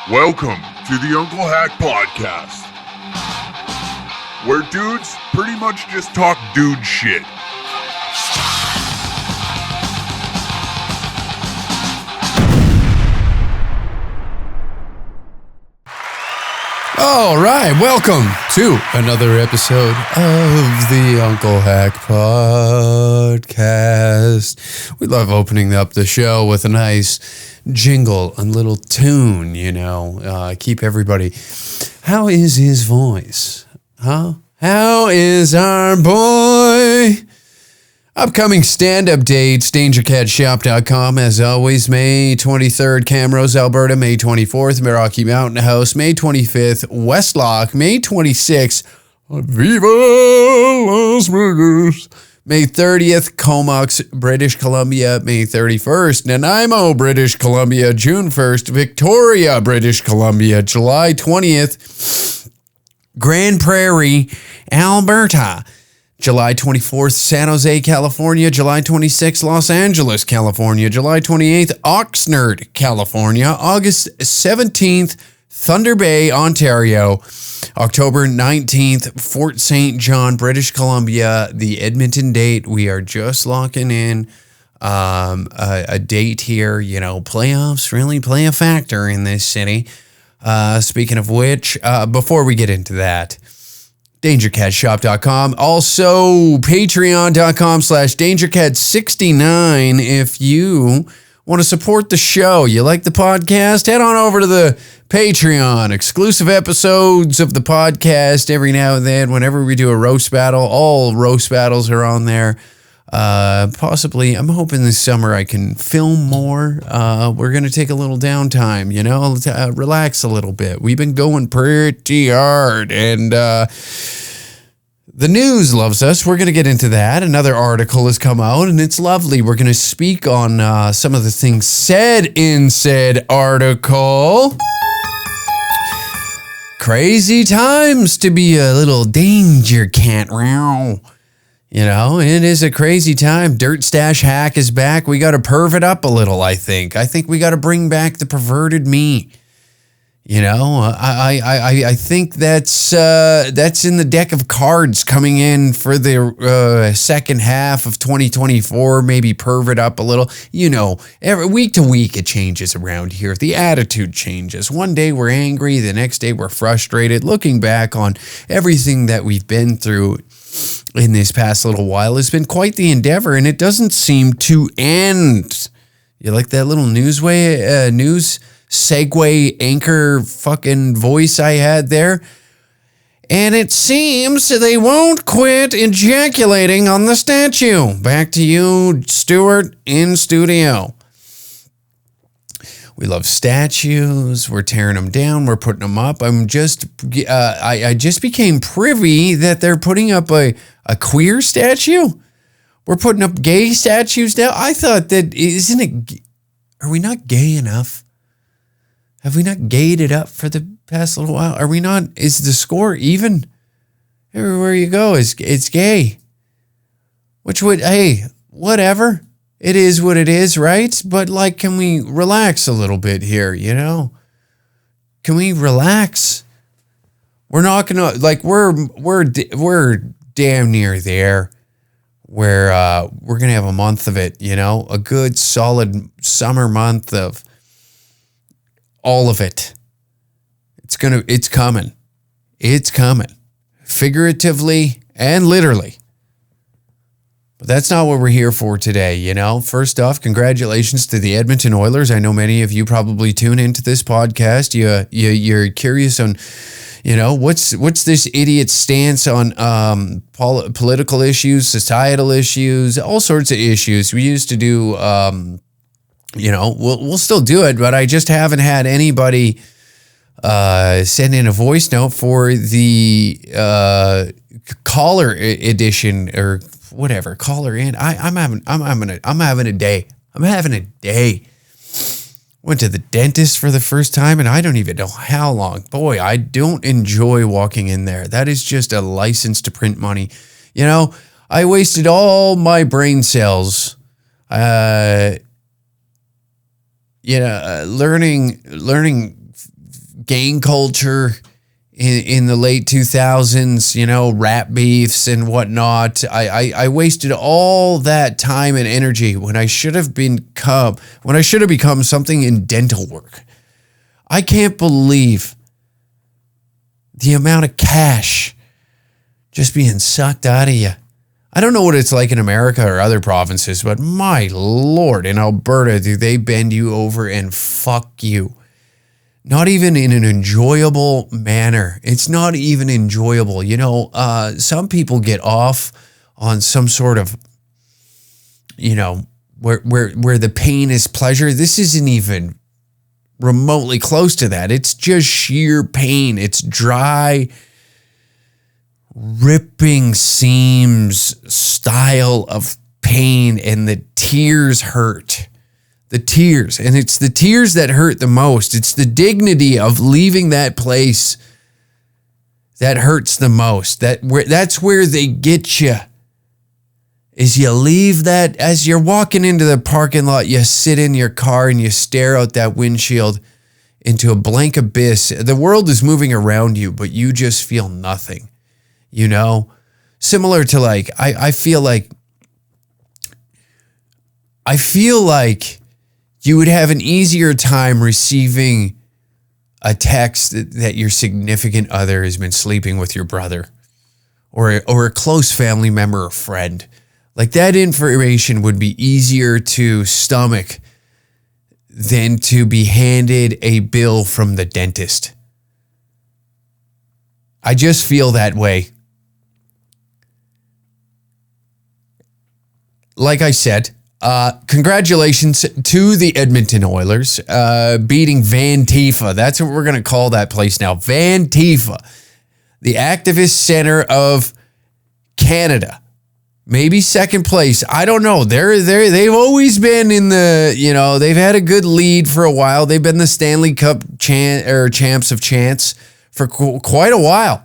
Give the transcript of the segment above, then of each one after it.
Welcome to the Uncle Hack Podcast, where dudes pretty much just talk dude shit. All right, welcome to another episode of the Uncle Hack Podcast. We love opening up the show with a nice jingle, a little tune, keep everybody. How is his voice? Huh? How is our boy? Upcoming stand-up dates, dangercatshop.com, as always, May 23rd, Camrose, Alberta, May 24th, Rocky Mountain House, May 25th, Westlock, May 26th, Viva Las Vegas, May 30th, Comox, British Columbia, May 31st, Nanaimo, British Columbia, June 1st, Victoria, British Columbia, July 20th, Grand Prairie, Alberta, July 24th, San Jose, California. July 26th, Los Angeles, California. July 28th, Oxnard, California. August 17th, Thunder Bay, Ontario. October 19th, Fort St. John, British Columbia. The Edmonton date, we are just locking in a date here. Playoffs really play a factor in this city. Speaking of which, before we get into that, dangercatshop.com. Also, patreon.com/dangercat69. If you want to support the show, you like the podcast, head on over to the Patreon. Exclusive episodes of the podcast every now and then. Whenever we do a roast battle, all roast battles are on there. Possibly, I'm hoping this summer I can film more. We're going to take a little downtime, relax a little bit. We've been going pretty hard, and the news loves us. We're going to get into that. Another article has come out, and it's lovely. We're going to speak on some of the things said in said article. Crazy times to be a little danger cat. It is a crazy time. Dirt Stash Hack is back. We got to perv it up a little, I think. I think we got to bring back the perverted me. I think that's in the deck of cards coming in for the second half of 2024. Maybe perv it up a little. Every week to week it changes around here. The attitude changes. One day we're angry. The next day we're frustrated. Looking back on everything that we've been through in this past little while has been quite the endeavor, and it doesn't seem to end. You like that little news segue anchor fucking voice I had there? And it seems they won't quit ejaculating on the statue. Back to you, Stuart, in studio. We love statues. We're tearing them down. We're putting them up. I just became privy that they're putting up a queer statue. We're putting up gay statues now. I thought that, are we not gay enough? Have we not gayed it up for the past little while? Are we not, is the score even? Everywhere you go, it's gay. Which would, hey, whatever. It is what it is, right? But can we relax a little bit here, Can we relax? We're not gonna, we're damn near there where we're gonna have a month of it, a good solid summer month of all of it. It's coming. It's coming. Figuratively and literally. But that's not what we're here for today, First off, congratulations to the Edmonton Oilers. I know many of you probably tune into this podcast. You're curious on, what's this idiot's stance on political issues, societal issues, all sorts of issues. We used to do, we'll still do it, but I just haven't had anybody send in a voice note for the caller edition or whatever, caller in. I'm having a day. Went to the dentist for the first time, and I don't even know how long. Boy, I don't enjoy walking in there. That is just a license to print money. I wasted all my brain cells learning gang culture in the late 2000s, rap beefs and whatnot. I wasted all that time and energy when I should have become something in dental work. I can't believe the amount of cash just being sucked out of you. I don't know what it's like in America or other provinces, but my Lord, in Alberta, do they bend you over and fuck you. Not even in an enjoyable manner. It's not even enjoyable. Some people get off on some sort of, where the pain is pleasure. This isn't even remotely close to that. It's just sheer pain. It's dry, ripping seams style of pain, and the tears hurt. The tears. And it's the tears that hurt the most. It's the dignity of leaving that place that hurts the most. That's where they get you. Is you leave that, as you're walking into the parking lot, you sit in your car and you stare out that windshield into a blank abyss. The world is moving around you, but you just feel nothing. Similar to I feel like you would have an easier time receiving a text that your significant other has been sleeping with your brother or a close family member or friend. Like, that information would be easier to stomach than to be handed a bill from the dentist. I just feel that way. Like I said, congratulations to the Edmonton Oilers beating Vancouver. That's what we're going to call that place now. Vancouver, the activist center of Canada. Maybe second place. I don't know. They've always been in the, they've had a good lead for a while. They've been the Stanley Cup champs of chance for quite a while.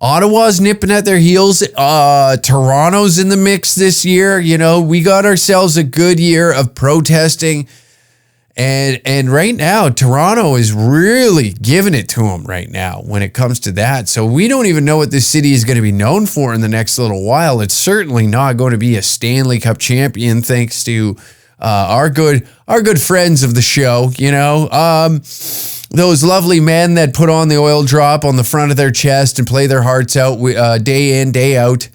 Ottawa's nipping at their heels. Toronto's in the mix this year. We got ourselves a good year of protesting. And right now, Toronto is really giving it to them right now when it comes to that. So we don't even know what this city is going to be known for in the next little while. It's certainly not going to be a Stanley Cup champion, thanks to our good friends of the show. Those lovely men that put on the oil drop on the front of their chest and play their hearts out day in, day out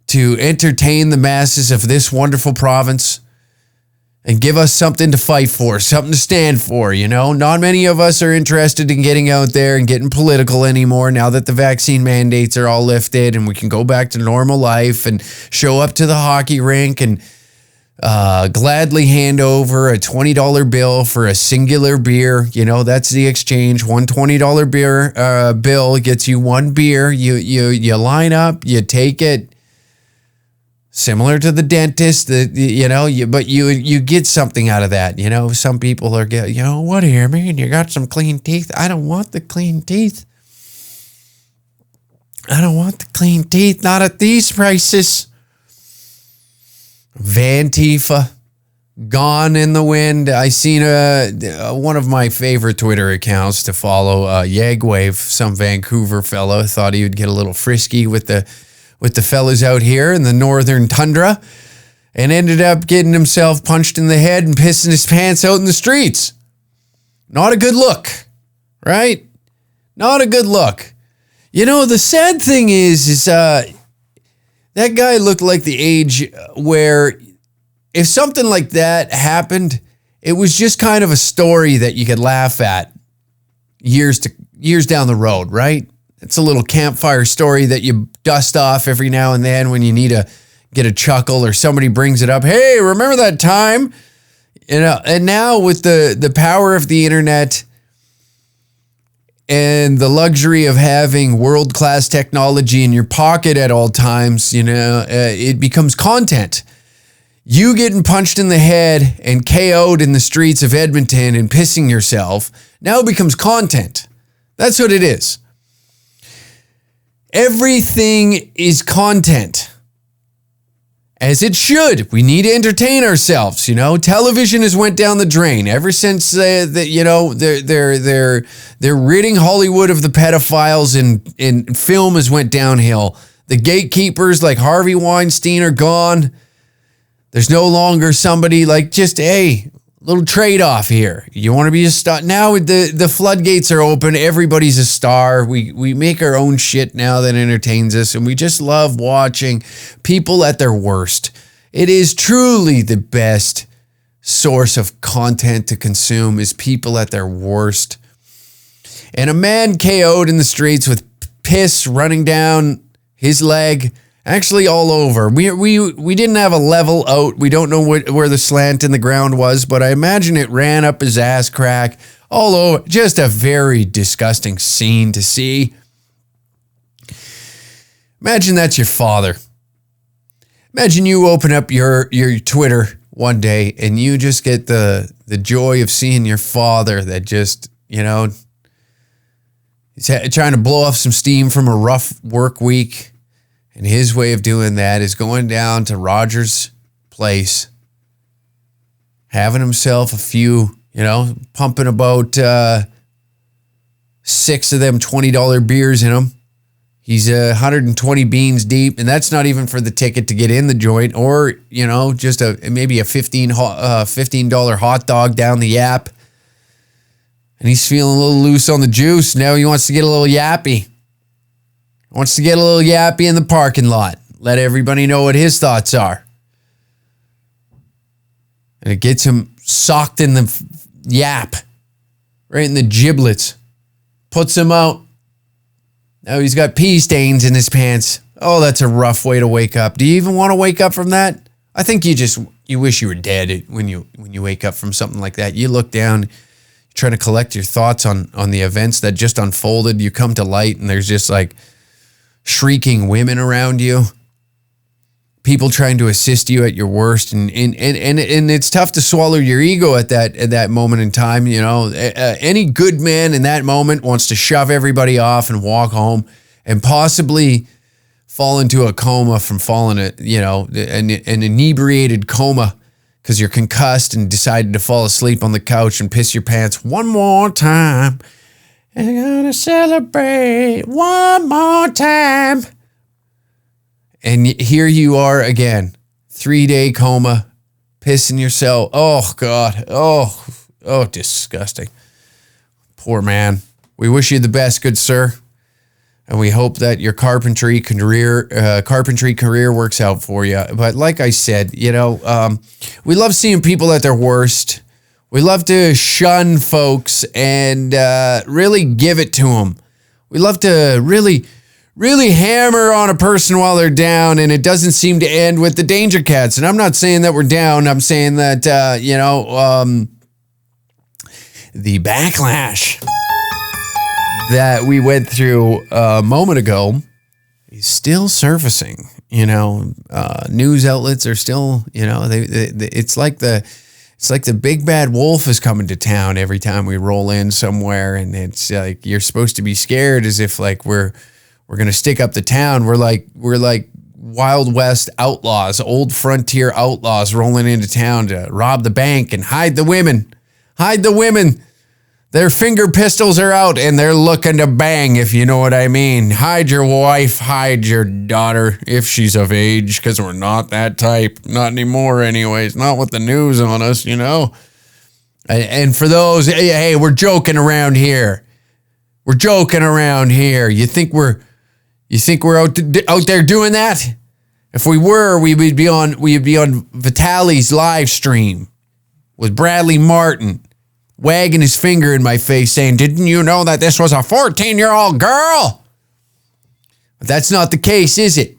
to entertain the masses of this wonderful province and give us something to fight for, something to stand for. Not many of us are interested in getting out there and getting political anymore now that the vaccine mandates are all lifted and we can go back to normal life and show up to the hockey rink and gladly hand over a $20 bill for a singular beer. That's the exchange. One $20 beer bill gets you one beer. You line up, you take it. Similar to the dentist, but you get something out of that. Some people are what do you mean? You got some clean teeth? I don't want the clean teeth. I don't want the clean teeth. Not at these prices. Vancouver, gone in the wind. I seen one of my favorite Twitter accounts to follow, Yagwave, some Vancouver fellow, thought he would get a little frisky with the fellas out here in the northern tundra and ended up getting himself punched in the head and pissing his pants out in the streets. Not a good look, right? Not a good look. The sad thing is that guy looked like the age where if something like that happened, it was just kind of a story that you could laugh at years down the road, right? It's a little campfire story that you dust off every now and then when you need to get a chuckle or somebody brings it up. Hey, remember that time? And now with the power of the internet and the luxury of having world-class technology in your pocket at all times, it becomes content. You getting punched in the head and KO'd in the streets of Edmonton and pissing yourself now becomes content. That's what it is. Everything is content. As it should. We need to entertain ourselves. You know, television has went down the drain ever since they're ridding Hollywood of the pedophiles, and film has went downhill. The gatekeepers like Harvey Weinstein are gone. There's no longer somebody like just, hey, little trade-off here. You want to be a star? Now the floodgates are open. Everybody's a star. We make our own shit now that entertains us, and we just love watching people at their worst. It is truly the best source of content to consume is people at their worst. And a man KO'd in the streets with piss running down his leg, actually all over. We didn't have a level out. We don't know where the slant in the ground was, but I imagine it ran up his ass crack all over. Just a very disgusting scene to see. Imagine that's your father. Imagine you open up your Twitter one day and you just get the joy of seeing your father that just, you know, he's trying to blow off some steam from a rough work week. And his way of doing that is going down to Roger's place, having himself a few, you know, pumping about 6 of them $20 beers in him. He's 120 beans deep, and that's not even for the ticket to get in the joint, or, you know, just maybe a $15 hot dog down the yap. And he's feeling a little loose on the juice. Now he wants to get a little yappy. Wants to get a little yappy in the parking lot. Let everybody know what his thoughts are. And it gets him socked in the yap. Right in the giblets. Puts him out. Now he's got pee stains in his pants. Oh, that's a rough way to wake up. Do you even want to wake up from that? I think you wish you were dead when you wake up from something like that. You look down, you're trying to collect your thoughts on the events that just unfolded. You come to light and there's just like shrieking women around you, people trying to assist you at your worst, and it's tough to swallow your ego at that moment in time. You know, any good man in that moment wants to shove everybody off and walk home, and possibly fall into a coma from falling an inebriated coma because you're concussed and decided to fall asleep on the couch and piss your pants one more time. And I'm gonna celebrate one more time. And here you are again. 3-day coma. Pissing yourself. Oh, God. Oh, disgusting. Poor man. We wish you the best, good sir. And we hope that your carpentry career works out for you. But like I said, you know, we love seeing people at their worst. We love to shun folks and really give it to them. We love to really, really hammer on a person while they're down, and it doesn't seem to end with the danger cats. And I'm not saying that we're down. I'm saying that, the backlash that we went through a moment ago is still surfacing. You know, news outlets are still, you know, it's like the big bad wolf is coming to town every time we roll in somewhere, and it's like you're supposed to be scared as if like we're gonna stick up the town. We're like Wild West outlaws, old frontier outlaws rolling into town to rob the bank and hide the women. Hide the women. Their finger pistols are out and they're looking to bang, if you know what I mean. Hide your wife, hide your daughter, if she's of age, because we're not that type. Not anymore anyways. Not with the news on us, you know. And for those, hey, we're joking around here. We're joking around here. You think we're out there doing that? If we were, we'd be on Vitaly's live stream with Bradley Martin, wagging his finger in my face saying, didn't you know that this was a 14-year-old girl? But that's not the case, is it?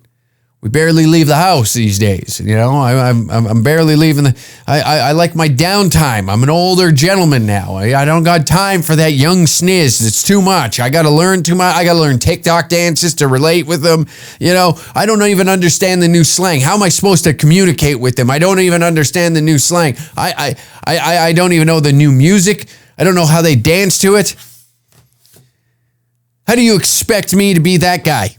We barely leave the house these days. You know, I'm barely leaving I like my downtime. I'm an older gentleman now. I don't got time for that young sniz. It's too much. I got to learn too much. I got to learn TikTok dances to relate with them. You know, I don't even understand the new slang. How am I supposed to communicate with them? I don't even understand the new slang. I don't even know the new music. I don't know how they dance to it. How do you expect me to be that guy?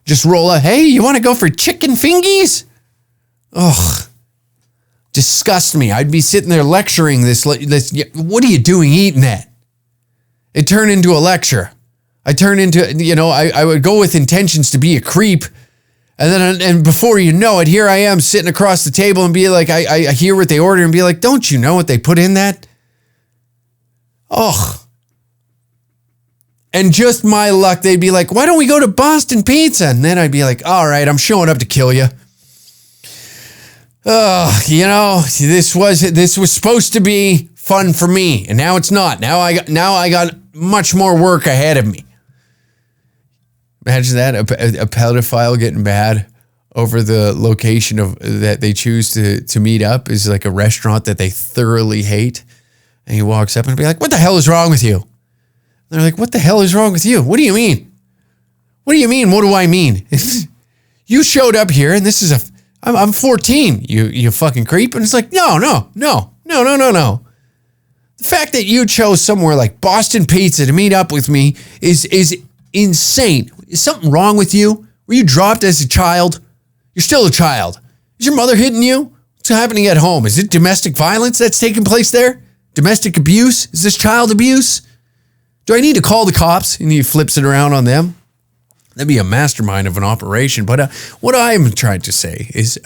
Just roll up. Hey, you want to go for chicken fingies? Ugh. Disgust me. I'd be sitting there lecturing this. What are you doing eating that? It turned into a lecture. I would go with intentions to be a creep. And before you know it, here I am sitting across the table and be like, I hear what they order and be like, don't you know what they put in that? Ugh. And just my luck, they'd be like, why don't we go to Boston Pizza? And then I'd be like, all right, I'm showing up to kill you. This was supposed to be fun for me, and now it's not. Now I got much more work ahead of me. Imagine that, a pedophile getting mad over the location of that they choose to meet up is like a restaurant that they thoroughly hate. And he walks up and be like, what the hell is wrong with you? And they're like, what the hell is wrong with you? What do you mean? What do you mean? What do I mean? You showed up here and this is I'm 14, you fucking creep. And it's like, no. The fact that you chose somewhere like Boston Pizza to meet up with me is insane. Is something wrong with you? Were you dropped as a child? You're still a child. Is your mother hitting you? What's happening at home? Is it domestic violence that's taking place there? Domestic abuse? Is this child abuse? Do I need to call the cops? And he flips it around on them. That'd be a mastermind of an operation. But what I'm trying to say is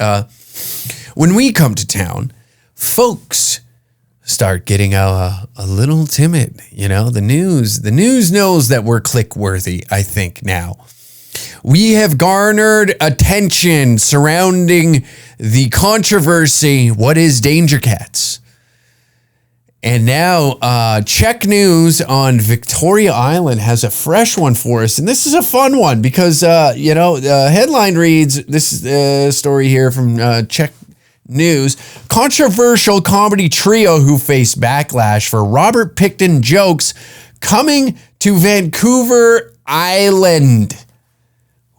when we come to town, folks start getting a little timid. You know, the news knows that we're click worthy, I think, now. We have garnered attention surrounding the controversy, what is Danger Cats? And now Check News on Victoria Island has a fresh one for us. And this is a fun one because, the headline reads, this is the story here from Check News. Controversial comedy trio who face backlash for Robert Pickton jokes coming to Vancouver Island.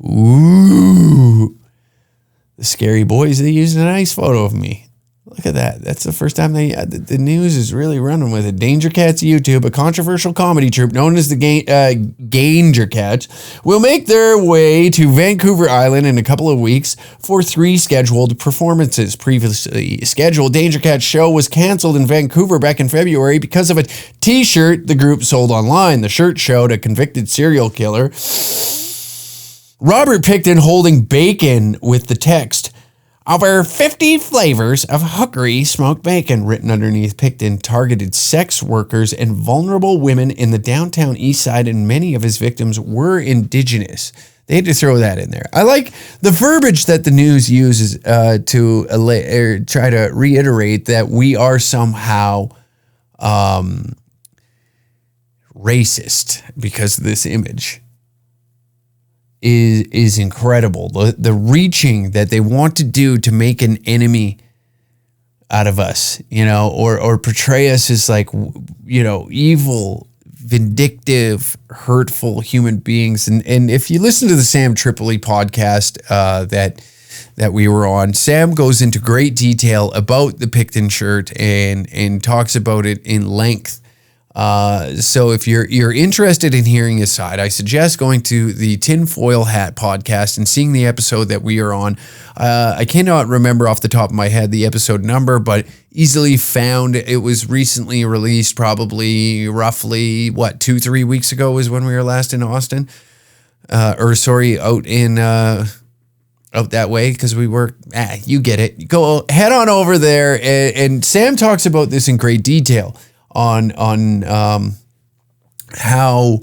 Ooh. The Scary Boys, they used a nice photo of me. Look at that. That's the first time the news is really running with it. Danger Cats YouTube, a controversial comedy troupe known as the Danger Cats, will make their way to Vancouver Island in a couple of weeks for 3 scheduled performances. Previously scheduled Danger Cats show was canceled in Vancouver back in February because of a t-shirt the group sold online. The shirt showed a convicted serial killer, Robert Pickton, holding bacon with the text, over 50 flavors of hookery smoked bacon, written underneath. Pickton targeted sex workers and vulnerable women in the downtown east side, and many of his victims were Indigenous. They had to throw that in there. I like the verbiage that the news uses to try to reiterate that we are somehow racist because of this image. Is incredible. The reaching that they want to do to make an enemy out of us, or portray us as like, evil, vindictive, hurtful human beings. And if you listen to the Sam Tripoli podcast that we were on, Sam goes into great detail about the Pickton shirt and talks about it in length. So if you're interested in hearing his side, I suggest going to the Tinfoil Hat podcast and seeing the episode that we are on. I cannot remember off the top of my head the episode number, but easily found. It was recently released, probably roughly 2-3 weeks ago is when we were last in Austin, out that way, because we were, you get it. Go head on over there, and Sam talks about this in great detail on how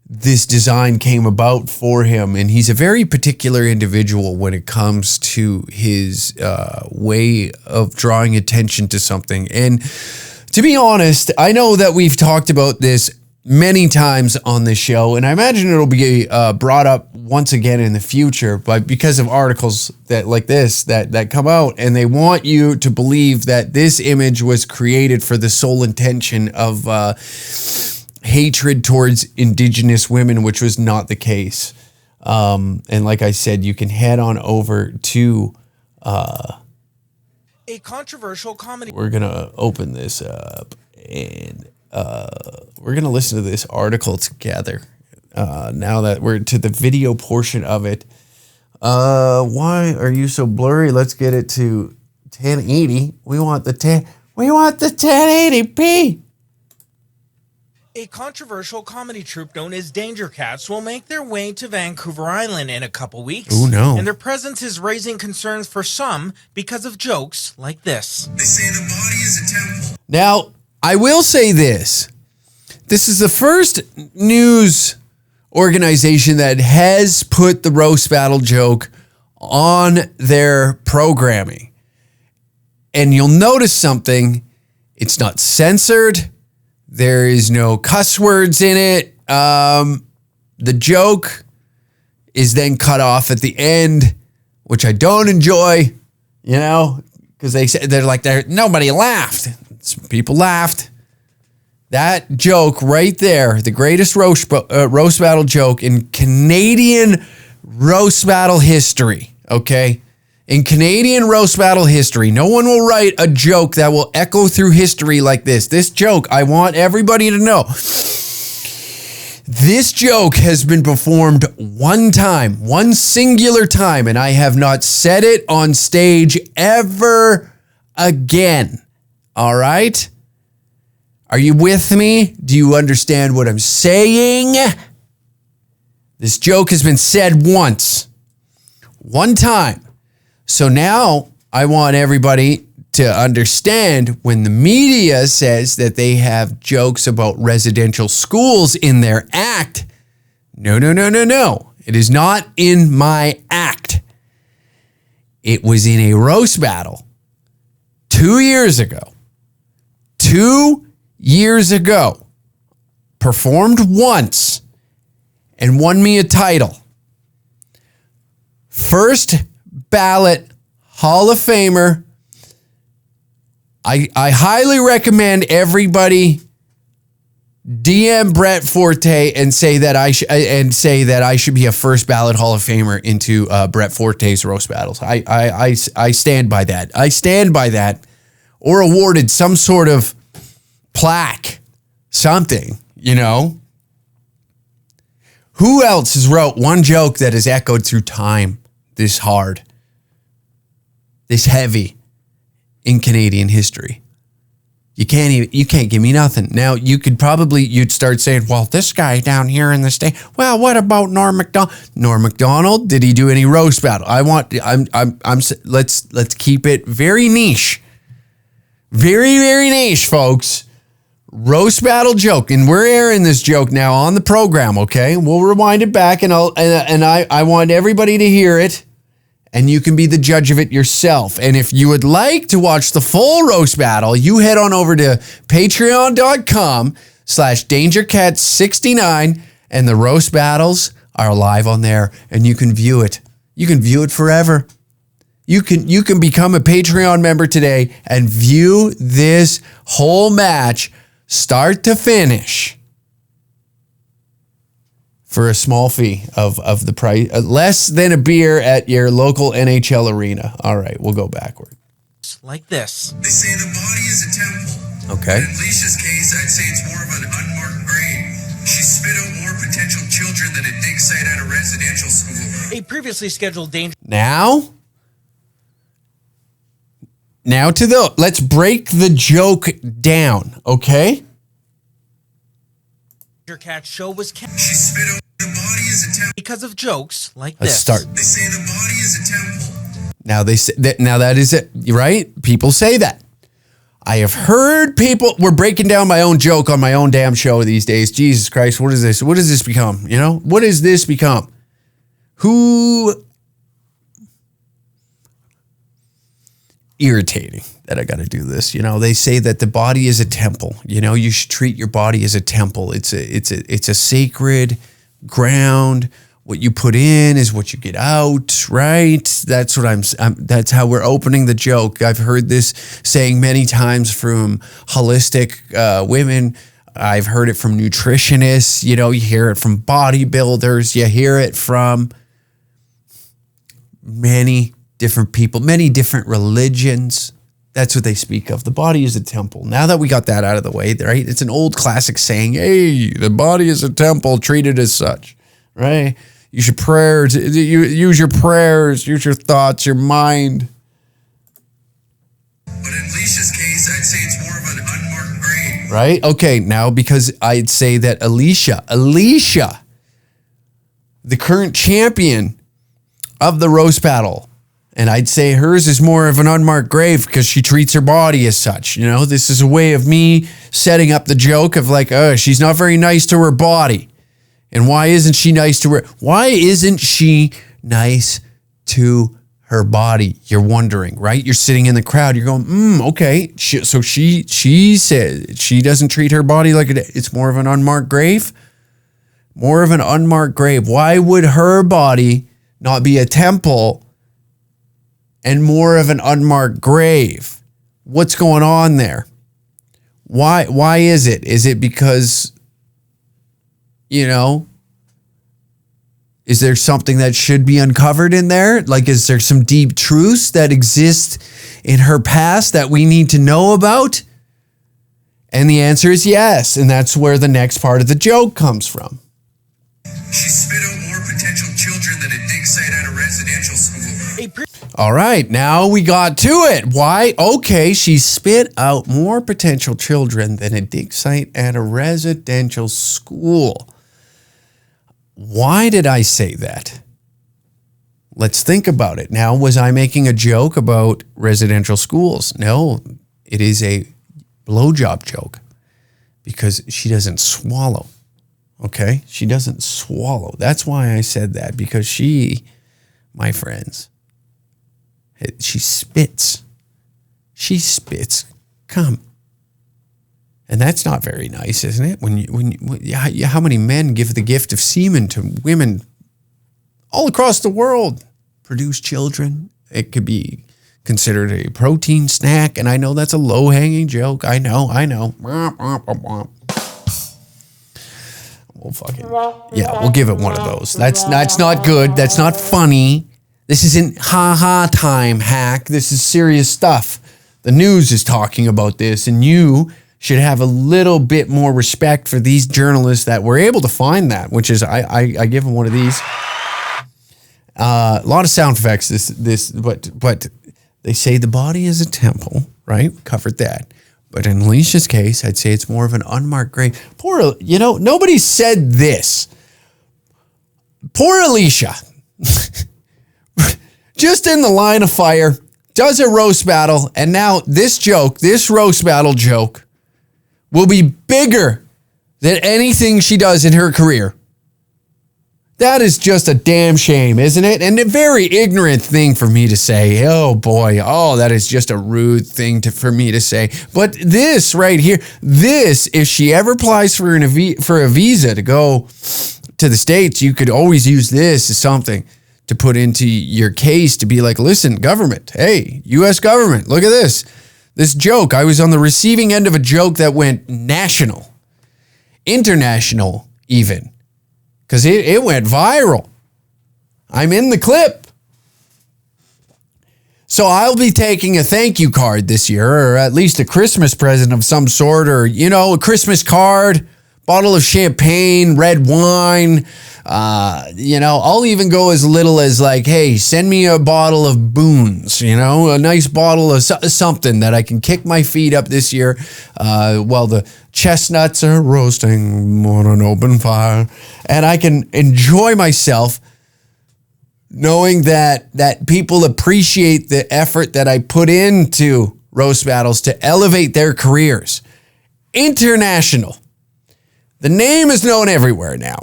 this design came about for him. And he's a very particular individual when it comes to his way of drawing attention to something. And to be honest, I know that we've talked about this many times on this show, and I imagine it'll be brought up once again in the future, but because of articles that like this that come out, and they want you to believe that this image was created for the sole intention of hatred towards Indigenous women, which was not the case. And like I said, you can head on over to a controversial comedy. We're gonna open this up and we're going to listen to this article together now that we're to the video portion of it. Why are you so blurry? Let's get it to 1080. We want the 1080p. A controversial comedy troupe known as Danger Cats will make their way to Vancouver Island in a couple weeks. Oh, no. And their presence is raising concerns for some because of jokes like this. They say the body is a temple. Now, I will say this. This is the first news organization that has put the roast battle joke on their programming. And you'll notice something. It's not censored. There is no cuss words in it. The joke is then cut off at the end, which I don't enjoy, because they're like, nobody laughed. Some people laughed. That joke right there, the greatest roast battle joke in Canadian roast battle history, okay? In Canadian roast battle history, no one will write a joke that will echo through history like this. This joke, I want everybody to know. This joke has been performed one time, one singular time, and I have not said it on stage ever again. All right? Are you with me? Do you understand what I'm saying? This joke has been said once. One time. So now I want everybody to understand when the media says that they have jokes about residential schools in their act. No. It is not in my act. It was in a roast battle 2 years ago. 2 years ago. Performed once and won me a title. First ballot Hall of Famer. I highly recommend everybody DM Brett Forte and say that I should be a first ballot Hall of Famer into Brett Forte's roast battles. I stand by that. I stand by that, or awarded some sort of plaque, something. Who else has wrote one joke that has echoed through time this hard, this heavy in Canadian history? You can't give me nothing. Now you'd start saying, well, this guy down here in the state. Well, what about Norm Macdonald? Norm Macdonald, did he do any roast battle? Let's keep it very niche. Very, very niche, folks. Roast battle joke, and we're airing this joke now on the program, okay? We'll rewind it back, and I want everybody to hear it, and you can be the judge of it yourself. And if you would like to watch the full roast battle, you head on over to patreon.com/dangercat69, and the roast battles are live on there, and you can view it. You can view it forever. You can become a Patreon member today and view this whole match start to finish for a small fee of the price, less than a beer at your local NHL arena. All right, we'll go backward. Like this. They say the body is a temple. Okay. In Alicia's case, I'd say it's more of an unmarked grave. She spit out more potential children than a dig site at a residential school. A previously scheduled Danger Now let's break the joke down, okay? Cat show was canceled. She spit out the body is a temple. Because of jokes like Let's this. start. They say the body is a temple. Now they say that. Now that is it, right? People say that. I have heard people. We're breaking down my own joke on my own damn show these days. Jesus Christ, what is this? What does this become? What does this become? Who? Irritating that I got to do this. They say that the body is a temple. You should treat your body as a temple. It's a sacred ground. What you put in is what you get out, right? That's what that's how we're opening the joke. I've heard this saying many times from holistic women. I've heard it from nutritionists. You hear it from bodybuilders. You hear it from many different people, many different religions. That's what they speak of. The body is a temple. Now that we got that out of the way, right? It's an old classic saying, hey, the body is a temple, treat it as such, right? Use your prayers. Use your prayers. Use your thoughts, your mind. But in Alicia's case, I'd say it's more of an unmarked grave. Right? Okay, now because I'd say that Alicia, the current champion of the roast battle, and I'd say hers is more of an unmarked grave because she treats her body as such. You know, this is a way of me setting up the joke of like, oh, she's not very nice to her body. And why isn't she nice to her? Why isn't she nice to her body? You're wondering, right? You're sitting in the crowd. You're going, okay. So she said she doesn't treat her body like it's more of an unmarked grave. More of an unmarked grave. Why would her body not be a temple and more of an unmarked grave? What's going on there? Why is it? Is it because, you know, is there something that should be uncovered in there? Like, is there some deep truths that exist in her past that we need to know about? And the answer is yes. And that's where the next part of the joke comes from. She spit out more potential children than a dig site at a residential school. All right, now we got to it. Why? Okay, she spit out more potential children than a dig site at a residential school. Why did I say that? Let's think about it. Now, was I making a joke about residential schools? No, it is a blowjob joke because she doesn't swallow. Okay? She doesn't swallow. That's why I said that, because she, my friends, she spits. She spits cum. And that's not very nice, isn't it? How many men give the gift of semen to women all across the world? Produce children. It could be considered a protein snack. And I know that's a low-hanging joke. I know. We'll we'll give it one of those. That's not good. That's not funny. This isn't ha-ha time, hack. This is serious stuff. The news is talking about this, and you should have a little bit more respect for these journalists that were able to find that, which is, I give them one of these. A lot of sound effects, but they say the body is a temple, right? Covered that. But in Alicia's case, I'd say it's more of an unmarked grave. Nobody said this. Poor Alicia. Just in the line of fire, does a roast battle, and now this roast battle joke, will be bigger than anything she does in her career. That is just a damn shame, isn't it? And a very ignorant thing for me to say. Oh boy, that is just a rude thing for me to say. But this right here, if she ever applies for a visa to go to the States, you could always use this as something to put into your case to be like, listen, government, hey, U.S. government, look at this. This joke, I was on the receiving end of a joke that went national, international even, because it went viral. I'm in the clip. So I'll be taking a thank you card this year, or at least a Christmas present of some sort, or, a Christmas card, bottle of champagne, red wine. I'll even go as little as like, hey, send me a bottle of Boone's, a nice bottle of something that I can kick my feet up this year while the chestnuts are roasting on an open fire. And I can enjoy myself knowing that people appreciate the effort that I put into roast battles to elevate their careers. International. The name is known everywhere now.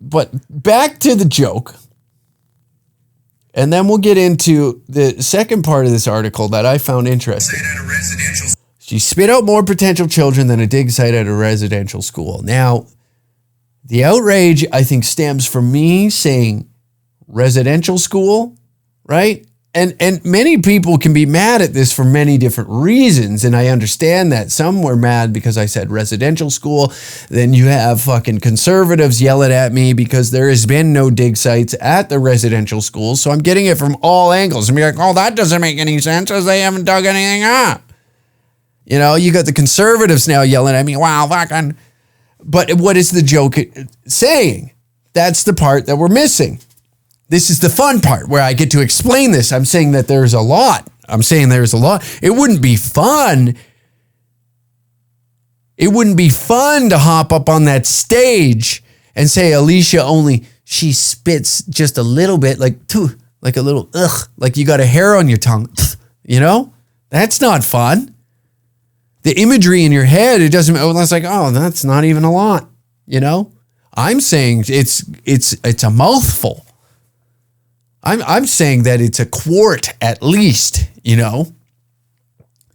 But back to the joke, and then we'll get into the second part of this article that I found interesting. She spit out more potential children than a dig site at a residential school. Now, the outrage, I think, stems from me saying residential school, right? And many people can be mad at this for many different reasons, and I understand that. Some were mad because I said residential school. Then you have fucking conservatives yelling at me because there has been no dig sites at the residential schools. So I'm getting it from all angles. And be like, oh, that doesn't make any sense because they haven't dug anything up. You got the conservatives now yelling at me, wow, fucking. But what is the joke saying? That's the part that we're missing. This is the fun part where I get to explain this. I'm saying that there's a lot. It wouldn't be fun. It wouldn't be fun to hop up on that stage and say, Alicia she spits just a little bit, like a little, like you got a hair on your tongue, you know? That's not fun. The imagery in your head, it doesn't, it's like, oh, that's not even a lot, you know? I'm saying it's a mouthful. I'm saying that it's a quart at least, you know?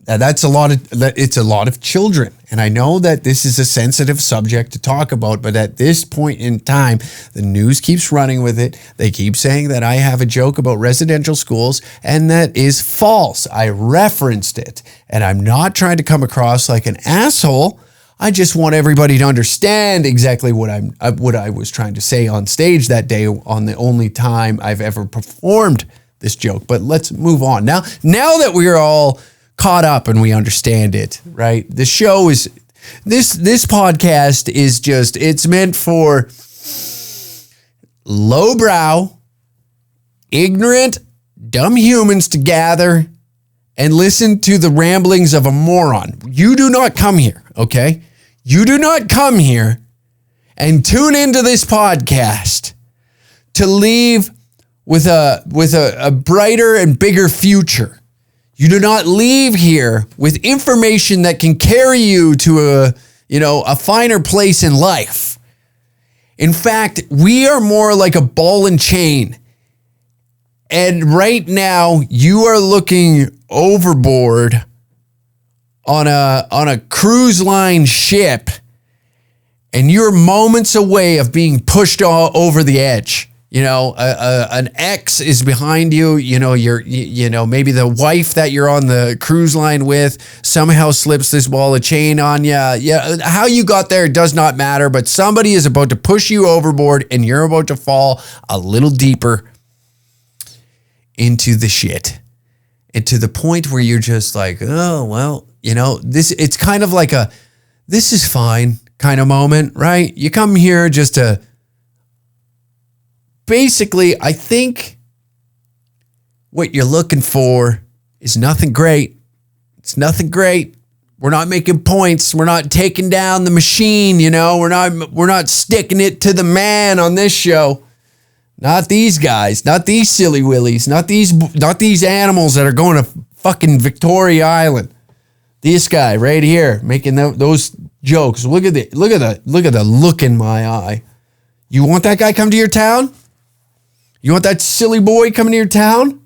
It's a lot of children. And I know that this is a sensitive subject to talk about, but at this point in time, the news keeps running with it. They keep saying that I have a joke about residential schools, and that is false. I referenced it, and I'm not trying to come across like an asshole. I just want everybody to understand exactly what I was trying to say on stage that day on the only time I've ever performed this joke. But let's move on. Now that we're all caught up and we understand it, right? The show is, this podcast is just, it's meant for lowbrow, ignorant, dumb humans to gather and listen to the ramblings of a moron. You do not come here, okay? You do not come here and tune into this podcast to leave with a brighter and bigger future. You do not leave here with information that can carry you to a finer place in life. In fact, we are more like a ball and chain. And right now, you are looking overboard on a cruise line ship, and you're moments away of being pushed all over the edge. You know, an ex is behind you. You know, maybe the wife that you're on the cruise line with somehow slips this ball of chain on you. Yeah, how you got there does not matter, but somebody is about to push you overboard, and you're about to fall a little deeper into the shit, and to the point where you're just like, oh well, you know, it's kind of like a this is fine kind of moment, right? You come here just to. Basically, I think what you're looking for is nothing great. It's nothing great. We're not making points. We're not taking down the machine, you know. We're not sticking it to the man on this show. Not these guys. Not these silly willies. Not these animals that are going to fucking Victoria Island. This guy right here making those jokes. Look at the look in my eye. You want that guy come to your town? You want that silly boy coming to your town?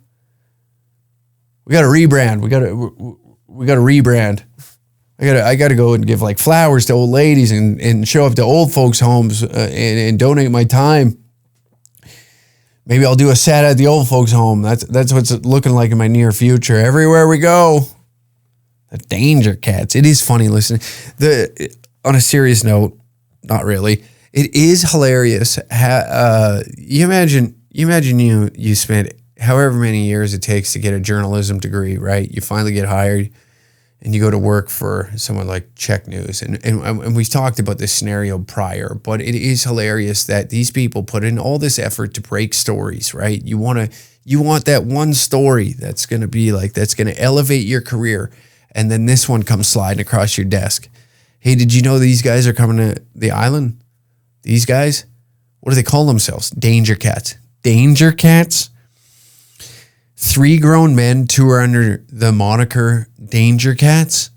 We got to rebrand. We got to rebrand. I got to go and give like flowers to old ladies and show up to old folks' homes and donate my time. Maybe I'll do a set at the old folks' home. That's what's looking like in my near future. Everywhere we go, the danger cats. It is funny listening. On a serious note, not really. It is hilarious. You imagine you spent however many years it takes to get a journalism degree, right? You finally get hired and you go to work for someone like Czech News. And we talked about this scenario prior, but it is hilarious that these people put in all this effort to break stories, right? You want that one story that's going to be like, that's going to elevate your career. And then this one comes sliding across your desk. Hey, did you know these guys are coming to the island? These guys? What do they call themselves? Danger cats. Danger cats? 3 grown men, 2 are under the moniker Danger Cats.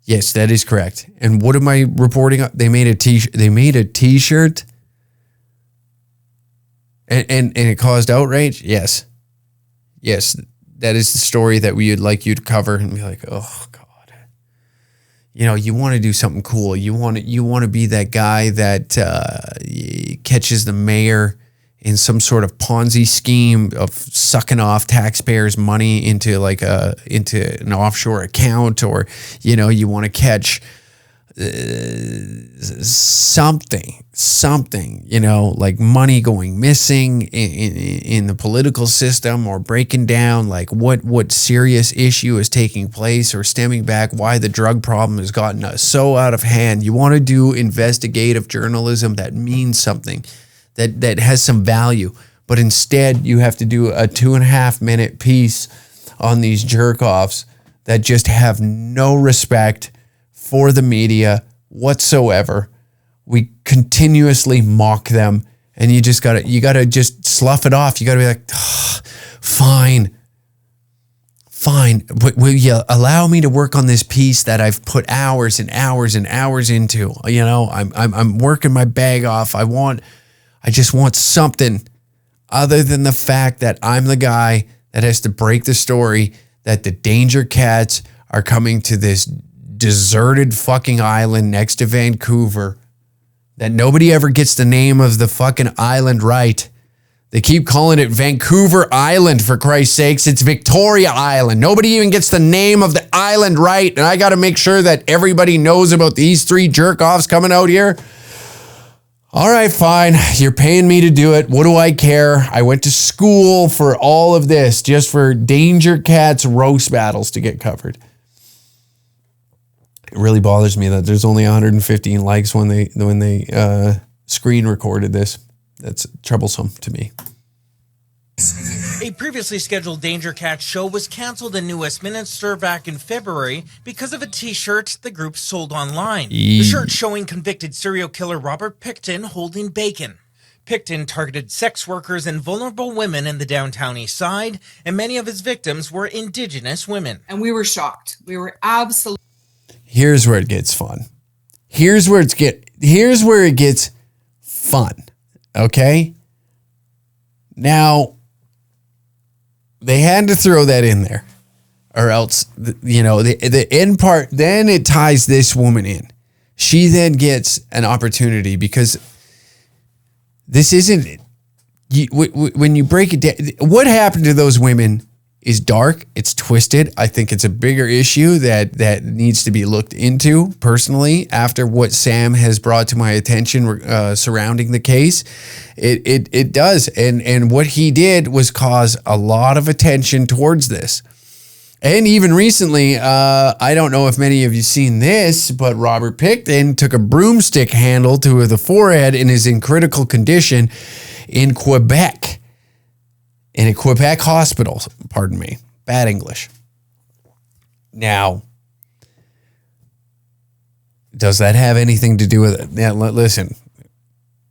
Yes, that is correct. And what am I reporting? They made a t-shirt. And it caused outrage? Yes. Yes, that is the story that we would like you to cover and be like, oh God. You know, you want to do something cool. You want to be that guy that catches the mayor in some sort of Ponzi scheme of sucking off taxpayers' money into an offshore account, or you want to catch something, like money going missing in the political system, or breaking down like what serious issue is taking place, or stemming back why the drug problem has gotten so out of hand. You want to do investigative journalism that means something, that has some value. But instead, you have to do a 2.5 minute piece on these jerk offs that just have no respect for the media whatsoever. We continuously mock them, and you gotta just slough it off. You gotta be like, fine, but will you allow me to work on this piece that I've put hours and hours and hours into? You know, I'm working my bag off. I just want something other than the fact that I'm the guy that has to break the story that the danger cats are coming to this deserted fucking island next to Vancouver, that nobody ever gets the name of the fucking island right. They keep calling it Vancouver Island, for Christ's sakes. It's Victoria Island. Nobody even gets the name of the island right. And I got to make sure that everybody knows about these 3 jerk-offs coming out here. All right, fine. You're paying me to do it. What do I care? I went to school for all of this just for Danger Cat's roast battles to get covered. It really bothers me that there's only 115 likes when they screen recorded this. That's troublesome to me. A previously scheduled Danger Cat show was canceled in New Westminster back in February because of a t-shirt the group sold online. The shirt showing convicted serial killer Robert Pickton holding bacon. Pickton targeted sex workers and vulnerable women in the downtown east side, and many of his victims were Indigenous women. And we were shocked. We were absolutely... Here's where it gets fun. Here's where it gets fun. Okay? Now, they had to throw that in there, or else, you know, the end part, then it ties this woman in. She then gets an opportunity because this isn't, when you break it down, what happened to those women is dark. It's twisted. I think it's a bigger issue that needs to be looked into personally after what Sam has brought to my attention surrounding the case. It does. And what he did was cause a lot of attention towards this. And even recently, I don't know if many of you seen this, but Robert Pickton took a broomstick handle to the forehead and is in critical condition in Quebec. In a Quebec hospital, pardon me, bad English. Now, does that have anything to do with it? Yeah, listen.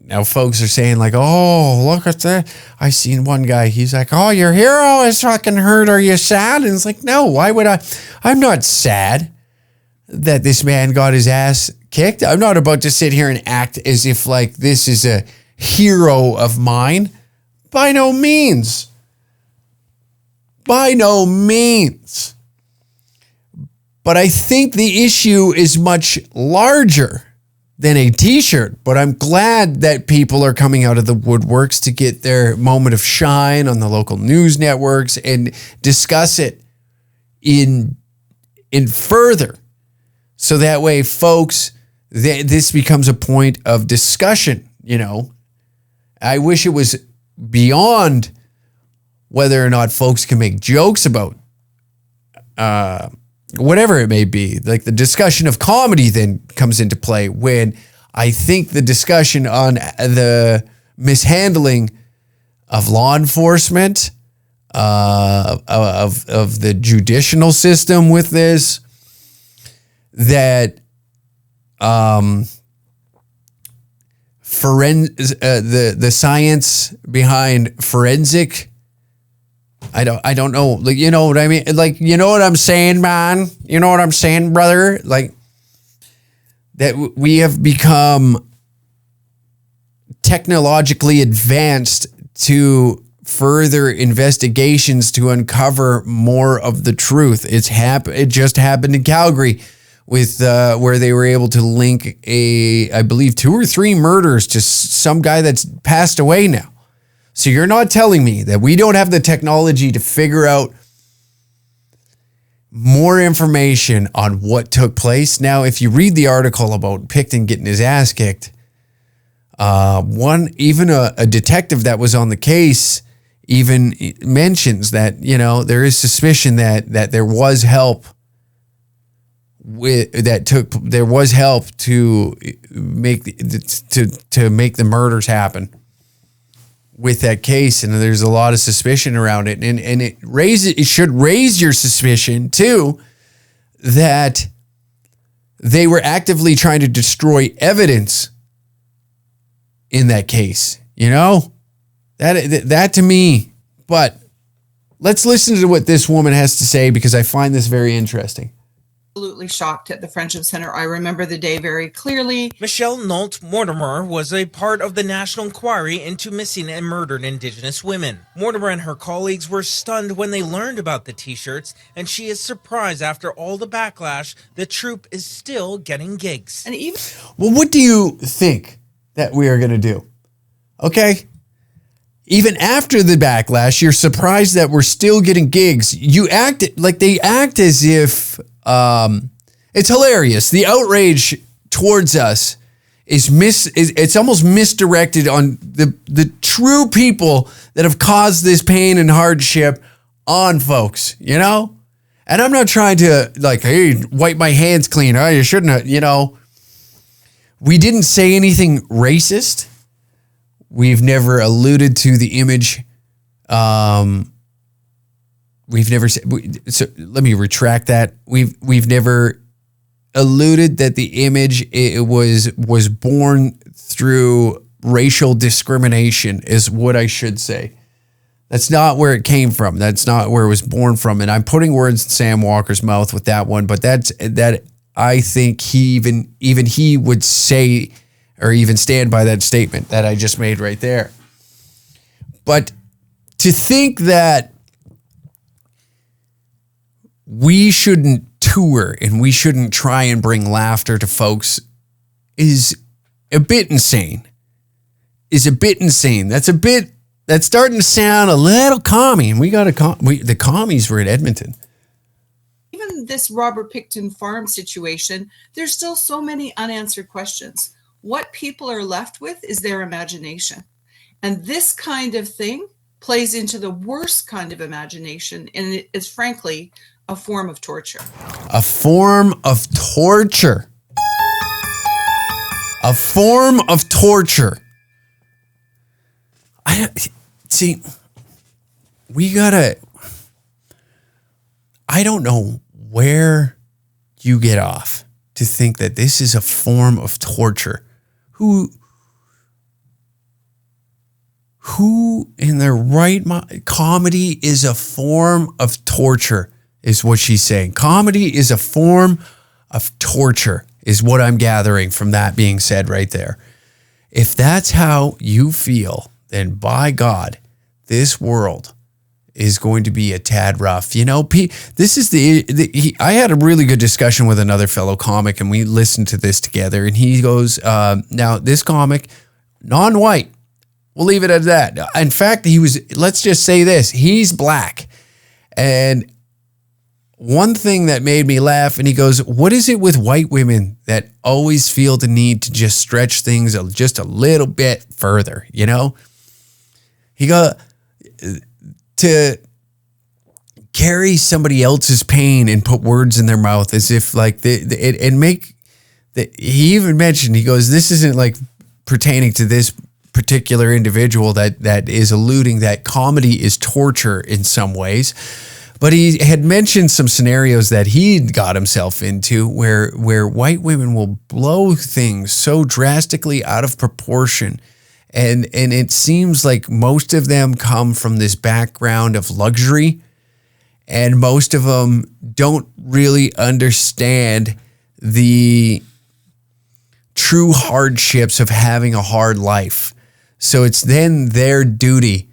Now, folks are saying like, oh, look at that. I seen one guy, he's like, oh, your hero is fucking hurt. Are you sad? And it's like, no, why would I? I'm not sad that this man got his ass kicked. I'm not about to sit here and act as if like this is a hero of mine. By no means. By no means. But I think the issue is much larger than a t-shirt. But I'm glad that people are coming out of the woodworks to get their moment of shine on the local news networks and discuss it in further. So that way, folks, this becomes a point of discussion, you know. I wish it was beyond whether or not folks can make jokes about whatever it may be. Like the discussion of comedy then comes into play when I think the discussion on the mishandling of law enforcement, of the judicial system with this, that the science behind forensic, I don't know, like, you know what I mean? Like, you know what I'm saying, man? You know what I'm saying, brother? Like, that we have become technologically advanced to further investigations to uncover more of the truth. It just happened in Calgary with where they were able to link I believe 2 or 3 murders to some guy that's passed away now. So you're not telling me that we don't have the technology to figure out more information on what took place. Now, if you read the article about Pickton getting his ass kicked, even a detective that was on the case even mentions that, you know, there is suspicion that there was help there was help to make the murders happen. with that case, and there's a lot of suspicion around it, and it should raise your suspicion too that they were actively trying to destroy evidence in that case. You know, that to me. But let's listen to what this woman has to say, because I find this very interesting. Absolutely shocked at the Friendship Center. I remember the day very clearly. Michelle Nault Mortimer was a part of the national inquiry into missing and murdered Indigenous women. Mortimer and her colleagues were stunned when they learned about the t-shirts, and she is surprised after all the backlash, the troop is still getting gigs. And even Well, what do you think that we are going to do? Okay. Even after the backlash, you're surprised that we're still getting gigs. You act like they act as if it's hilarious. The outrage towards us is it's almost misdirected on the true people that have caused this pain and hardship on folks, you know? And I'm not trying to like, hey, wipe my hands clean. Oh, you shouldn't have, you know. We didn't say anything racist. We've never alluded to the image. We've never said. So let me retract that. We've never alluded that the image was born through racial discrimination, is what I should say. That's not where it came from. That's not where it was born from. And I'm putting words in Sam Walker's mouth with that one. But that I think even he would say, or even stand by that statement that I just made right there. But to think that we shouldn't tour and we shouldn't try and bring laughter to folks is a bit insane. That's starting to sound a little commie. And the commies were in Edmonton. even this Robert Pickton farm situation, there's still so many unanswered questions. What people are left with is their imagination. And this kind of thing plays into the worst kind of imagination, and it is frankly a form of torture. A form of torture. A form of torture. I don't know where you get off to think that this is a form of torture. Who in their right mind? Comedy is a form of torture, is what she's saying. Comedy is a form of torture, is what I'm gathering from that being said right there. If that's how you feel, then by God, this world is going to be a tad rough. You know, this is I had a really good discussion with another fellow comic, and we listened to this together, and he goes, now this comic, non-white, we'll leave it at that. In fact, let's just say this, he's black. And one thing that made me laugh, and he goes, what is it with white women that always feel the need to just stretch things just a little bit further, you know? He goes, to carry somebody else's pain and put words in their mouth as if like he even mentioned, he goes, this isn't like pertaining to this particular individual that is alluding that comedy is torture in some ways. But he had mentioned some scenarios that he got himself into where white women will blow things so drastically out of proportion. And it seems like most of them come from this background of luxury, and most of them don't really understand the true hardships of having a hard life. So it's then their duty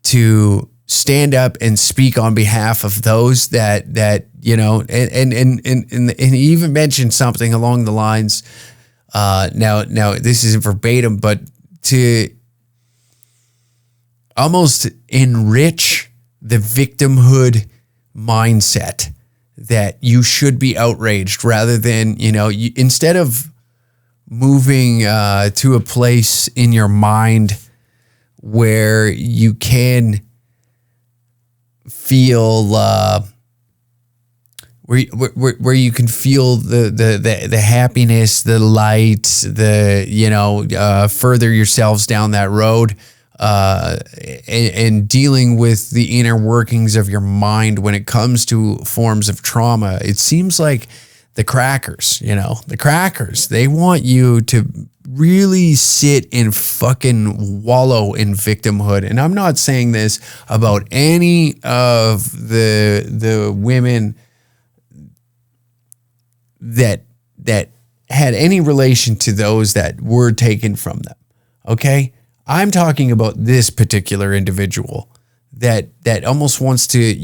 to stand up and speak on behalf of those that you know, and he even mentioned something along the lines. Now this isn't verbatim, but to almost enrich the victimhood mindset that you should be outraged rather than, you know, instead of moving to a place in your mind where you can feel where you can feel the happiness, the light, further yourselves down that road and dealing with the inner workings of your mind when it comes to forms of trauma. It seems like the crackers, they want you to really sit and fucking wallow in victimhood. And I'm not saying this about any of the women that had any relation to those that were taken from them. Okay? I'm talking about this particular individual that almost wants to,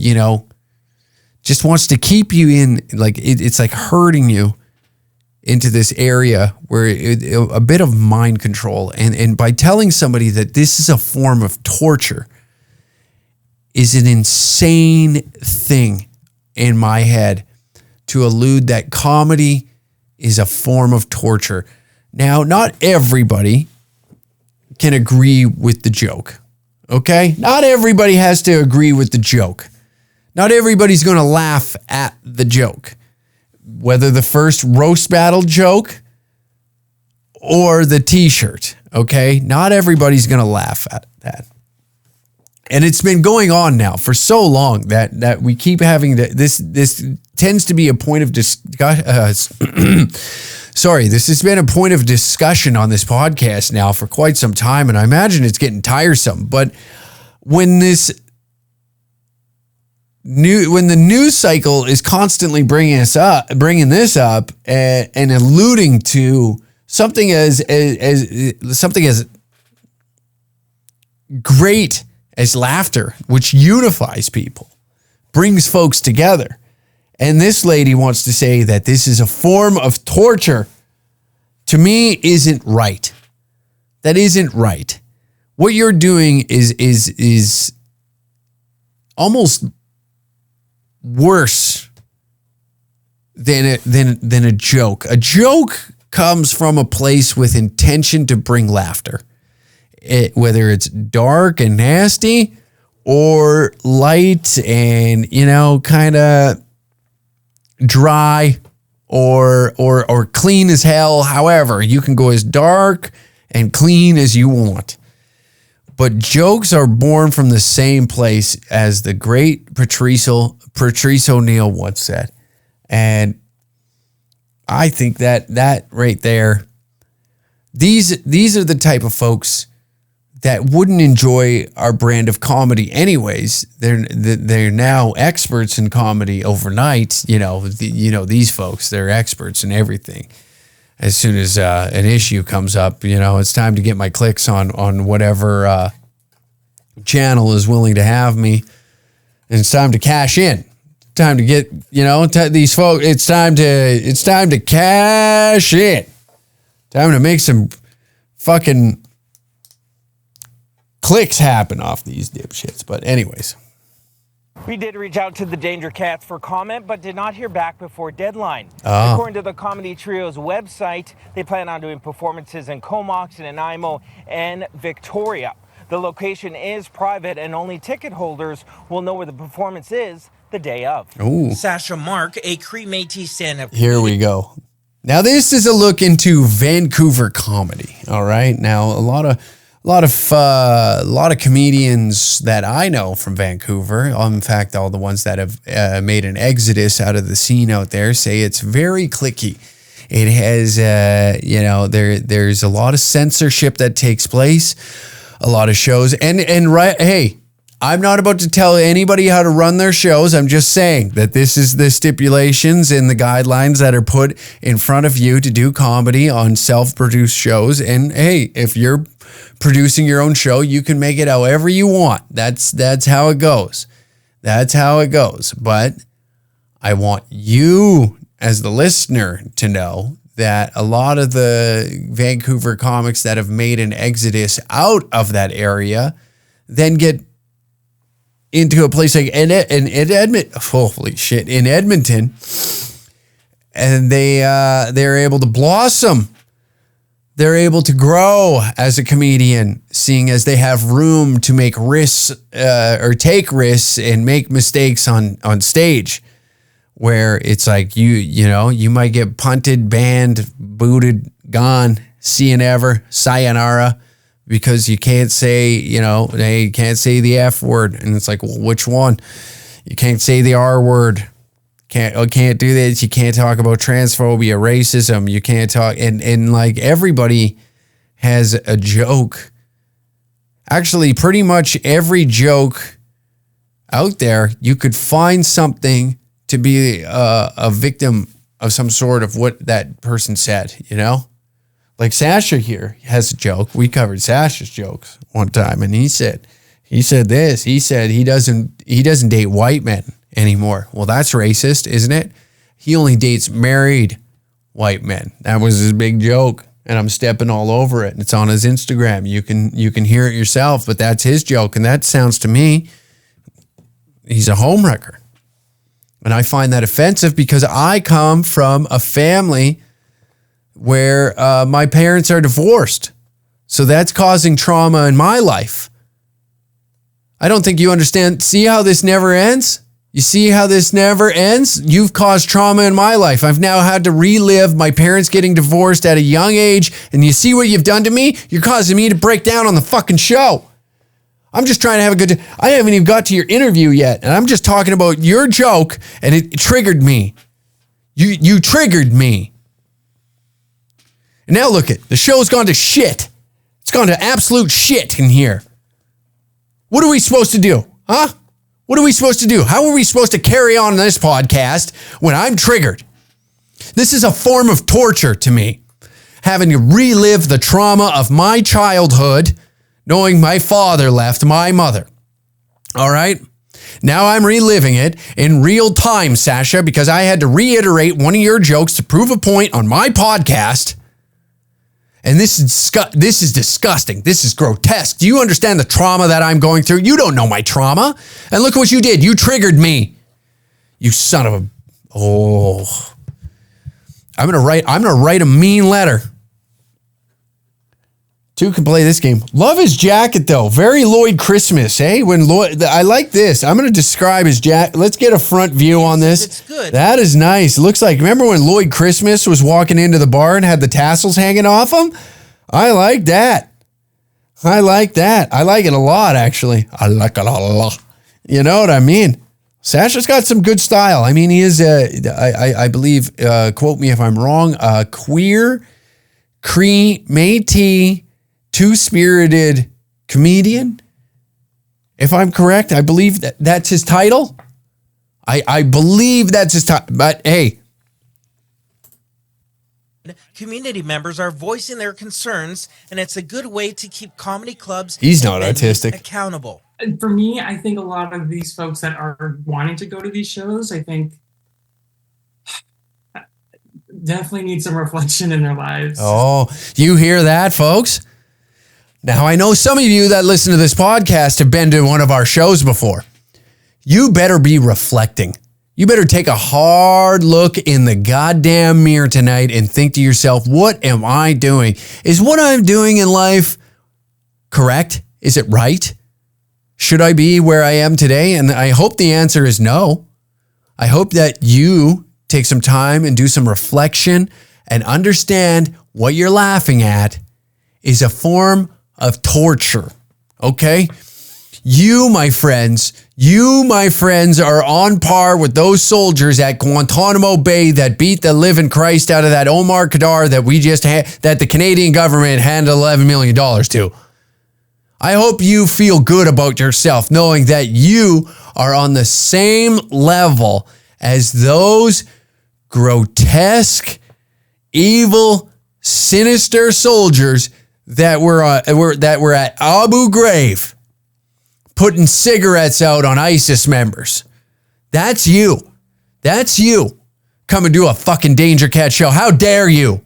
just wants to keep you in, like, it's like herding you into this area where a bit of mind control. And by telling somebody that this is a form of torture is an insane thing in my head to allude that comedy is a form of torture. Now, not everybody can agree with the joke, okay? Not everybody has to agree with the joke. Not everybody's going to laugh at the joke. Whether the first roast battle joke or the t-shirt, okay? Not everybody's going to laugh at that. And it's been going on now for so long that we keep having this tends to be a point of discussion. Sorry, this has been a point of discussion on this podcast now for quite some time, and I imagine it's getting tiresome. But when the news cycle is constantly bringing this up and alluding to something as great as laughter, which unifies people, brings folks together. And this lady wants to say that this is a form of torture, to me, isn't right. That isn't right. What you're doing is almost worse than a joke. A joke comes from a place with intention to bring laughter. Whether it's dark and nasty or light and, kind of dry or clean as hell. However, you can go as dark and clean as you want. But jokes are born from the same place, as the great Patrice O'Neal once said. And I think that right there, these are the type of folks that wouldn't enjoy our brand of comedy anyways. They're now experts in comedy overnight. These folks, they're experts in everything. As soon as an issue comes up, it's time to get my clicks on whatever channel is willing to have me. And it's time to cash in. Time to get, these folks, it's time to cash in. Time to make some fucking clicks happen off these dipshits. But anyways. We did reach out to the Danger Cats for comment, but did not hear back before deadline. According to the Comedy Trio's website, they plan on doing performances in Comox, and Nanaimo, and Victoria. The location is private, and only ticket holders will know where the performance is the day of. Ooh. Sasha Mark, a Cree Métis stand-up. Here we go. Now, this is a look into Vancouver comedy. All right. Now, a lot of comedians that I know from Vancouver, in fact, all the ones that have made an exodus out of the scene out there, say it's very cliquey. It has, there's a lot of censorship that takes place, a lot of shows, and right. Hey, I'm not about to tell anybody how to run their shows. I'm just saying that this is the stipulations and the guidelines that are put in front of you to do comedy on self-produced shows. And hey, if you're producing your own show, you can make it however you want. That's how it goes. That's how it goes. But I want you as the listener to know that a lot of the Vancouver comics that have made an exodus out of that area then get into a place like in Edmonton, and they're able to blossom. They're able to grow as a comedian, seeing as they have room to make risks or take risks and make mistakes on stage, where it's like you might get punted, banned, booted, gone, see you never, sayonara. because you can't say, they can't say the F word. And it's like, well, which one? You can't say the R word. Can't do this. You can't talk about transphobia, racism. You can't talk. And like everybody has a joke. Actually, pretty much every joke out there, you could find something to be a victim of some sort of what that person said, Like Sasha here has a joke. We covered Sasha's jokes one time, and he said this. He said he doesn't date white men anymore. Well, that's racist, isn't it? He only dates married white men. That was his big joke, and I'm stepping all over it. And it's on his Instagram. You can hear it yourself, but that's his joke, and that sounds to me he's a homewrecker. And I find that offensive because I come from a family where my parents are divorced. So that's causing trauma in my life. I don't think you understand. See how this never ends? You see how this never ends? You've caused trauma in my life. I've now had to relive my parents getting divorced at a young age. And you see what you've done to me? You're causing me to break down on the fucking show. I'm just trying to have a good... I haven't even got to your interview yet. And I'm just talking about your joke, and it triggered me. You triggered me. And now look it. The show's gone to shit. It's gone to absolute shit in here. What are we supposed to do? Huh? What are we supposed to do? How are we supposed to carry on this podcast when I'm triggered? This is a form of torture to me. Having to relive the trauma of my childhood, knowing my father left my mother. All right? Now I'm reliving it in real time, Sasha, because I had to reiterate one of your jokes to prove a point on my podcast. And this is disgusting. This is grotesque. Do you understand the trauma that I'm going through? You don't know my trauma. And look what you did. You triggered me. You son of a... Oh. I'm gonna write a mean letter. Two can play this game. Love his jacket though. Very Lloyd Christmas, eh? I like this. I'm gonna describe his jacket. Let's get a front view on this. It's good. That is nice. It looks like, remember when Lloyd Christmas was walking into the bar and had the tassels hanging off him? I like that. I like that. I like it a lot, actually. I like it a lot. You know what I mean? Sasha's got some good style. I mean, he is, I believe, quote me if I'm wrong, queer, Cree, Métis, two-spirited comedian. If I'm correct, I believe that's his title. I believe that's his title. But hey. Community members are voicing their concerns, and it's a good way to keep comedy clubs He's not autistic. accountable. For me, I think a lot of these folks that are wanting to go to these shows, I think definitely need some reflection in their lives. Oh, you hear that, folks? Now, I know some of you that listen to this podcast have been to one of our shows before. You better be reflecting. You better take a hard look in the goddamn mirror tonight and think to yourself, what am I doing? Is what I'm doing in life correct? Is it right? Should I be where I am today? And I hope the answer is no. I hope that you take some time and do some reflection and understand what you're laughing at is a form of torture. Okay? You, my friends, are on par with those soldiers at Guantanamo Bay that beat the living Christ out of that Omar Khadr that we just had, that the Canadian government handed $11 million to. I hope you feel good about yourself knowing that you are on the same level as those grotesque, evil, sinister soldiers that were at Abu Ghraib putting cigarettes out on ISIS members. That's you. That's you. Come and do a fucking Danger Cat show. How dare you?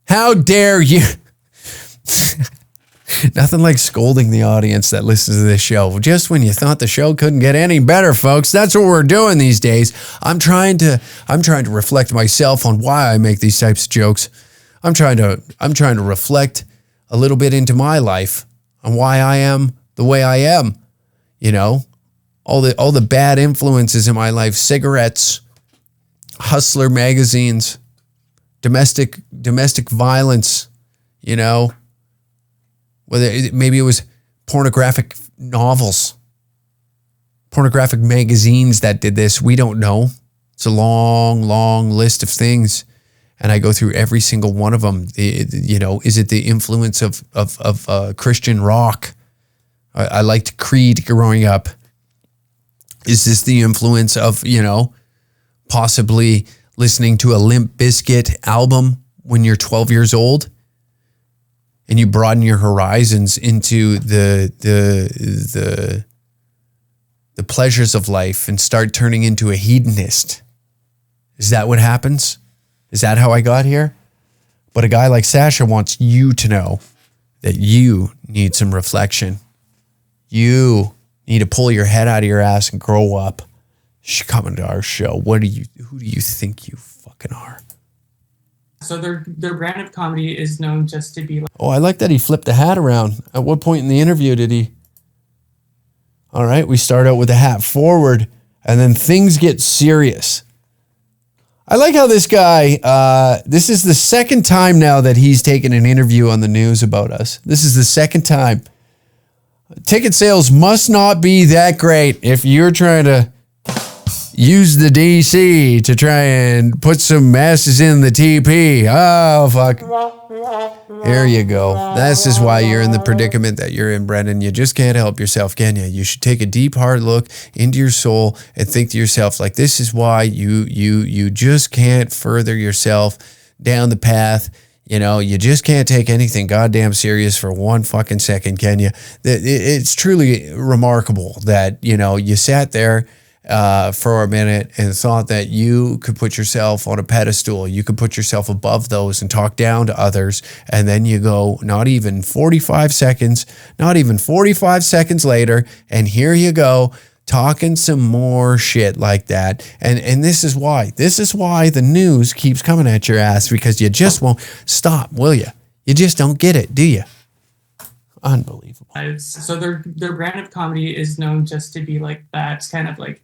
How dare you? Nothing like scolding the audience that listens to this show. Just when you thought the show couldn't get any better, folks. That's what we're doing these days. I'm trying to reflect myself on why I make these types of jokes. I'm trying to reflect a little bit into my life on why I am the way I am. You know, all the bad influences in my life, cigarettes, Hustler magazines, domestic violence, you know, Maybe it was pornographic novels, pornographic magazines that did this. We don't know. It's a long, long list of things. And I go through every single one of them. Is it the influence of Christian rock? I liked Creed growing up. Is this the influence of, possibly listening to a Limp Bizkit album when you're 12 years old and you broaden your horizons into the pleasures of life and start turning into a hedonist? Is that what happens? Is that how I got here? But a guy like Sasha wants you to know that you need some reflection. You need to pull your head out of your ass and grow up. Come into our show. Who do you think you fucking are? So their brand of comedy is known just to be like... Oh, I like that he flipped the hat around. At what point in the interview did he? All right, we start out with the hat forward, and then things get serious. I like how this guy, this is the second time now that he's taken an interview on the news about us. This is the second time. Ticket sales must not be that great if you're trying to use the DC to try and put some masses in the TP. Oh, fuck. Here you go. This is why you're in the predicament that you're in, Brendan. You just can't help yourself, can you? You should take a deep, hard look into your soul and think to yourself, like, this is why you just can't further yourself down the path. You just can't take anything goddamn serious for one fucking second, can you? It's truly remarkable that, you sat there for a minute and thought that you could put yourself on a pedestal. You could put yourself above those and talk down to others. And then you go not even 45 seconds later, and here you go talking some more shit like that. And this is why the news keeps coming at your ass, because you just won't stop, will you? You just don't get it, do you? Unbelievable. So their brand of comedy is known just to be like that. It's kind of like...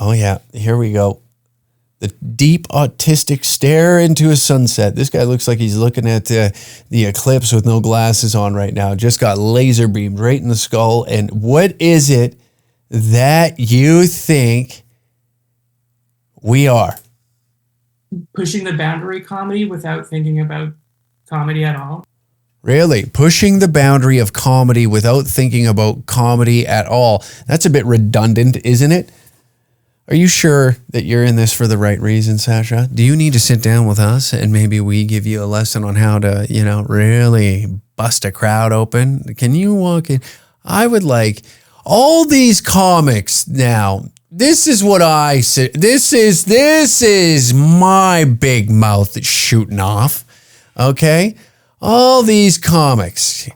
Oh, yeah. Here we go. The deep autistic stare into a sunset. This guy looks like he's looking at the eclipse with no glasses on right now. Just got laser beamed right in the skull. And what is it that you think we are? Pushing the boundary comedy without thinking about comedy at all. Really? Pushing the boundary of comedy without thinking about comedy at all. That's a bit redundant, isn't it? Are you sure that you're in this for the right reason, Sasha? Do you need to sit down with us and maybe we give you a lesson on how to, really bust a crowd open? Can you walk in? I would like all these comics now. This is what I say. This is my big mouth shooting off. Okay? All these comics.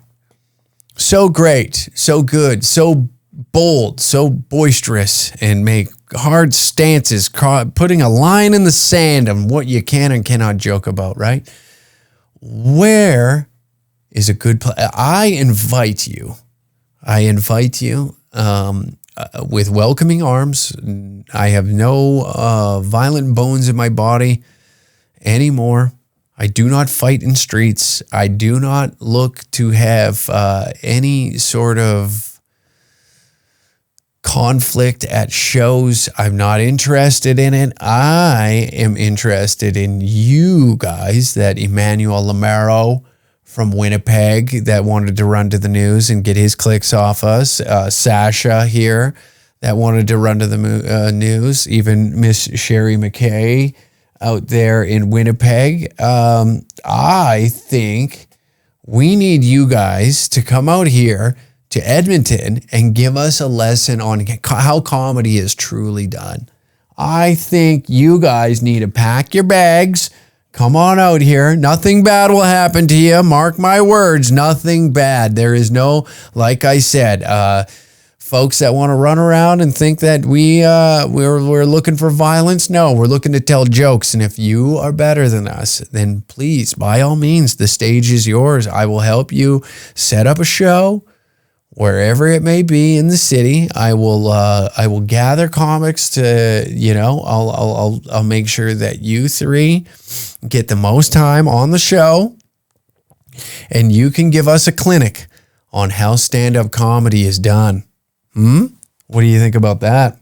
So great, so good, so bold, so boisterous, and make hard stances, putting a line in the sand on what you can and cannot joke about, right? Where is a good place? I invite you with welcoming arms. I have no violent bones in my body anymore. I do not fight in streets. I do not look to have any sort of conflict at shows. I'm not interested in it. I am interested in you guys, that Emmanuel Lamaro from Winnipeg that wanted to run to the news and get his clicks off us. Sasha here that wanted to run to the news. Even Miss Sherry McKay out there in Winnipeg. I think we need you guys to come out here to Edmonton and give us a lesson on how comedy is truly done. I think you guys need to pack your bags. Come on out here. Nothing bad will happen to you. Mark my words, nothing bad. There is no, like I said, folks that want to run around and think that we're looking for violence. No, we're looking to tell jokes. And if you are better than us, then please, by all means, the stage is yours. I will help you set up a show wherever it may be in the city. I will gather comics to, I'll make sure that you three get the most time on the show. And you can give us a clinic on how stand-up comedy is done. What do you think about that?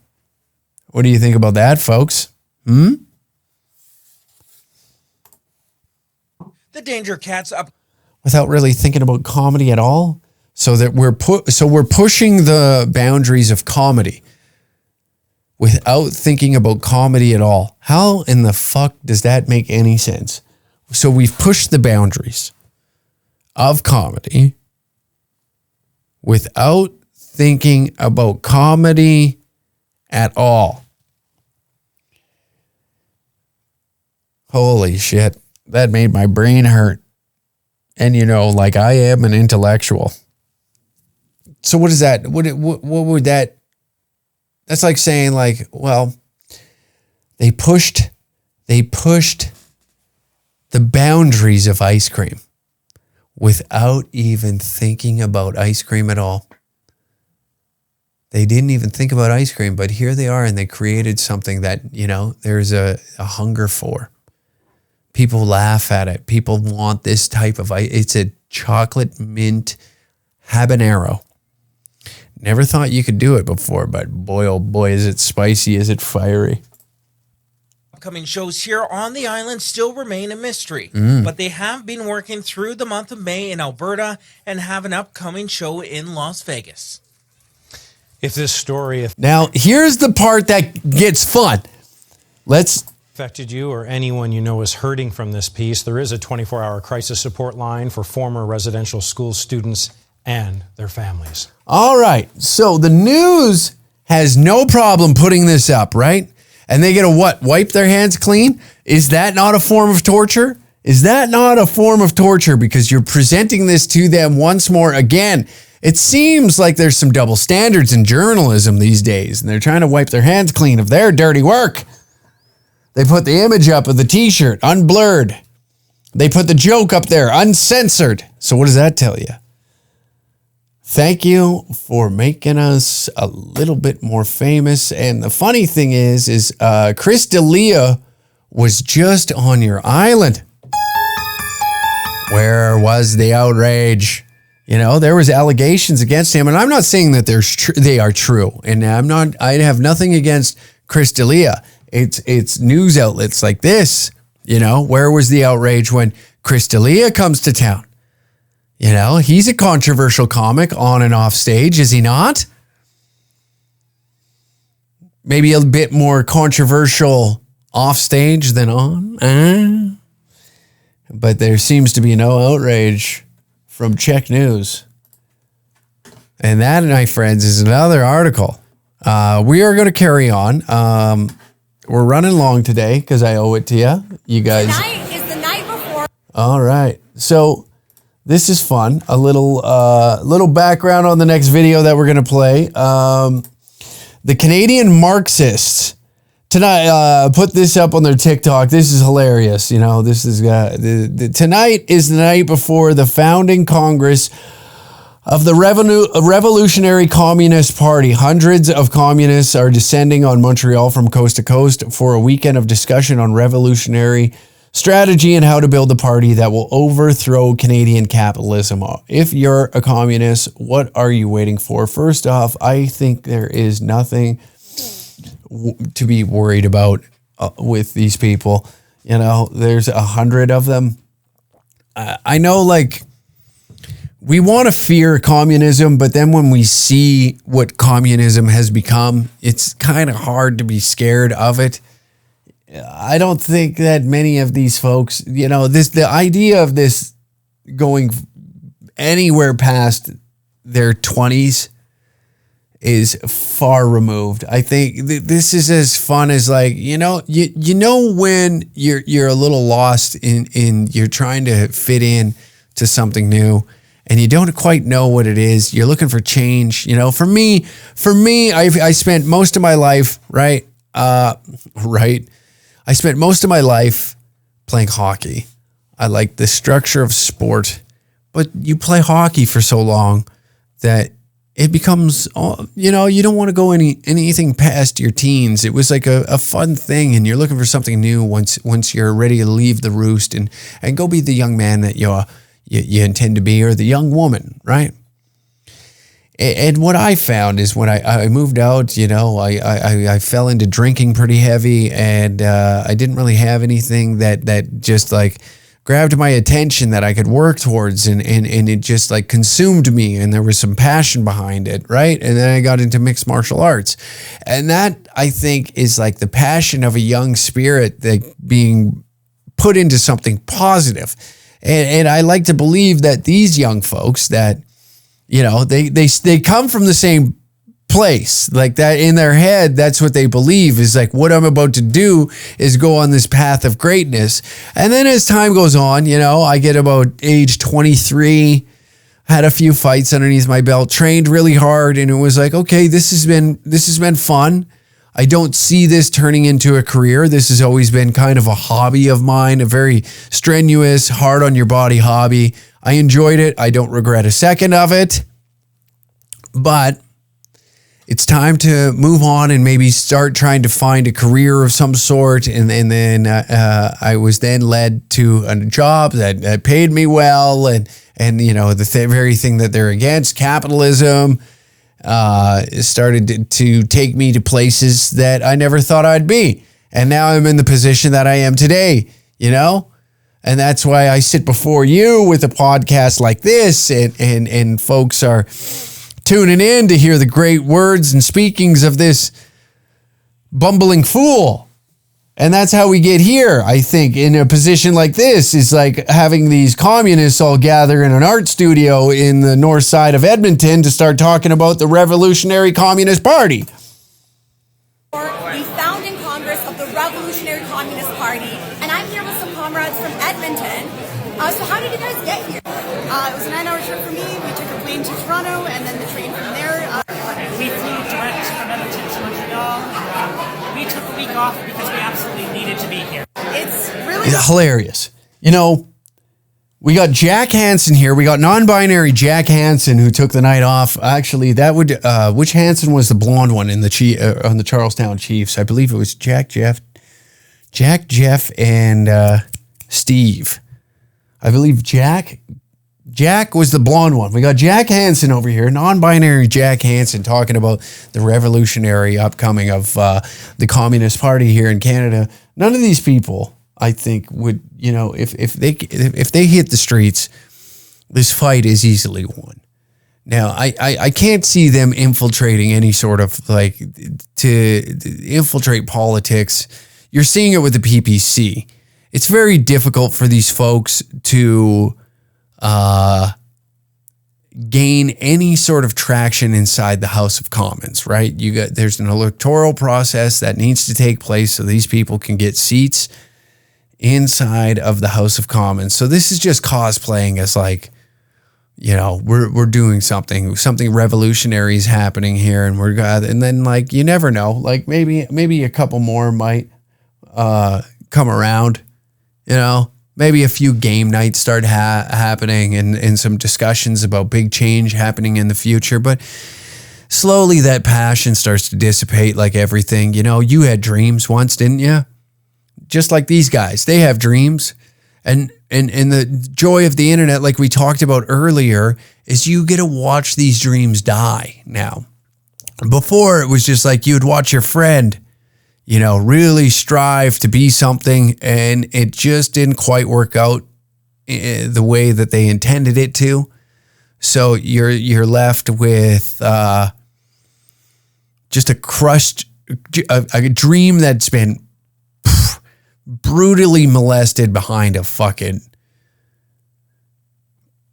What do you think about that, folks? The Danger Cats up. Without really thinking about comedy at all? So that we're pushing the boundaries of comedy without thinking about comedy at all. How in the fuck does that make any sense? So we've pushed the boundaries of comedy without thinking about comedy at all. Holy shit. That made my brain hurt. And like I am an intellectual. So what is that? What would that? That's like saying well, they pushed the boundaries of ice cream without even thinking about ice cream at all. They didn't even think about ice cream, but here they are, and they created something that, there's a hunger for. People laugh at it. People want this type of ice. It's a chocolate mint habanero. Never thought you could do it before, but boy, oh boy, is it spicy, is it fiery. Upcoming shows here on the island still remain a mystery, but they have been working through the month of May in Alberta and have an upcoming show in Las Vegas. Now, here's the part that gets fun. Let's affected you or anyone you know is hurting from this piece, there is a 24-hour crisis support line for former residential school students and their families. All right. So the news has no problem putting this up, right? And they get wipe their hands clean? Is that not a form of torture? Is that not a form of torture? Because you're presenting this to them once more. Again, it seems like there's some double standards in journalism these days, and they're trying to wipe their hands clean of their dirty work. They put the image up of the t-shirt, unblurred. They put the joke up there, uncensored. So what does that tell you? Thank you for making us a little bit more famous. And the funny thing is Chris D'Elia was just on your island. Where was the outrage? There was allegations against him, and I'm not saying that they are true. And I have nothing against Chris D'Elia. It's news outlets like this. Where was the outrage when Chris D'Elia comes to town? He's a controversial comic on and off stage, is he not? Maybe a bit more controversial off stage than on. But there seems to be no outrage from Czech News. And that, my friends, is another article. We are going to carry on. We're running long today because I owe it to you. You guys. Tonight is the night before. All right. So this is fun. A little background on the next video that we're going to play. The Canadian Marxists tonight put this up on their TikTok. This is hilarious. This is tonight is the night before the founding Congress of the Revolutionary Communist Party. Hundreds of communists are descending on Montreal from coast to coast for a weekend of discussion on revolutionary strategy and how to build a party that will overthrow Canadian capitalism. If you're a communist, what are you waiting for? First off, I think there is nothing to be worried about with these people. There's 100 of them. I know, we want to fear communism, but then when we see what communism has become, it's kind of hard to be scared of it. I don't think that many of these folks, the idea of this going anywhere past their 20s is far removed. I think this is as fun as when you're a little lost in you're trying to fit in to something new and you don't quite know what it is. You're looking for change. For me, I spent most of my life, right? I spent most of my life playing hockey. I like the structure of sport, but you play hockey for so long that it becomes, you don't want to go anything past your teens. It was like a fun thing, and you're looking for something new once you're ready to leave the roost and go be the young man that you intend to be, or the young woman, right? And what I found is when I moved out, I fell into drinking pretty heavy, and I didn't really have anything that just like grabbed my attention that I could work towards, and it just like consumed me, and there was some passion behind it, right? And then I got into mixed martial arts, and that I think is like the passion of a young spirit that being put into something positive. And I like to believe that these young folks that, they come from the same place, like that in their head. That's what they believe is like, what I'm about to do is go on this path of greatness. And then as time goes on, I get about age 23, had a few fights underneath my belt, trained really hard. And it was like, okay, this has been fun. I don't see this turning into a career. This has always been kind of a hobby of mine, a very strenuous, hard on your body hobby. I enjoyed it. I don't regret a second of it, but it's time to move on and maybe start trying to find a career of some sort. And then I was then led to a job that paid me well, and the very thing that they're against, capitalism, started to take me to places that I never thought I'd be. And now I'm in the position that I am today, And that's why I sit before you with a podcast like this, and folks are tuning in to hear the great words and speakings of this bumbling fool. And that's how we get here, I think, in a position like this, is like having these communists all gather in an art studio in the north side of Edmonton to start talking about the Revolutionary Communist Party. The founding Congress of the Revolutionary Communist Party, and I'm here with some comrades from Edmonton. So how did you guys get here? It was a 9-hour trip for me. We took a plane to Toronto and then the train from there. We flew direct from Edmonton to Montreal. We took a week off because we absolutely needed to be here. It's really hilarious. We got Jack Hansen here. We got non-binary Jack Hansen who took the night off. Actually, that would which Hansen was the blonde one in the on the Charlestown Chiefs? I believe it was Jack, Jeff, and Steve. I believe Jack was the blonde one. We got Jack Hansen over here, non-binary Jack Hansen, talking about the revolutionary upcoming of the Communist Party here in Canada. None of these people, I think, would, if they hit the streets, this fight is easily won. Now, I can't see them infiltrating any sort of to infiltrate politics. You're seeing it with the PPC. It's very difficult for these folks to gain any sort of traction inside the House of Commons, right? There's an electoral process that needs to take place so these people can get seats inside of the House of Commons. So this is just cosplaying as we're doing something revolutionary is happening here, and then you never know, maybe a couple more might come around. Maybe a few game nights start happening and some discussions about big change happening in the future. But slowly that passion starts to dissipate like everything. You had dreams once, didn't you? Just like these guys, they have dreams. And the joy of the internet, like we talked about earlier, is you get to watch these dreams die now. Before, it was just like you'd watch your friend really strive to be something, and it just didn't quite work out the way that they intended it to. So you're left with just a crushed, a dream that's been brutally molested behind a fucking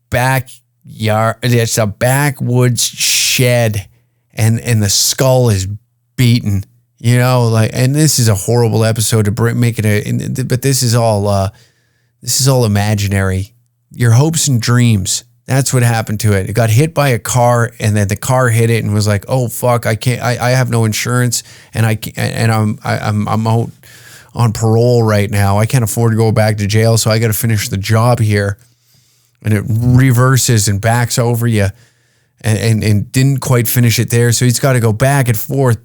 backyard. It's a backwoods shed, and the skull is beaten. And this is a horrible episode to make it but this is all imaginary. Your hopes and dreams. That's what happened to it. It got hit by a car, and then the car hit it and was like, oh fuck, I can't, I have no insurance, and I'm out on parole right now. I can't afford to go back to jail, so I got to finish the job here. And it reverses and backs over you. And didn't quite finish it there, so he's got to go back and forth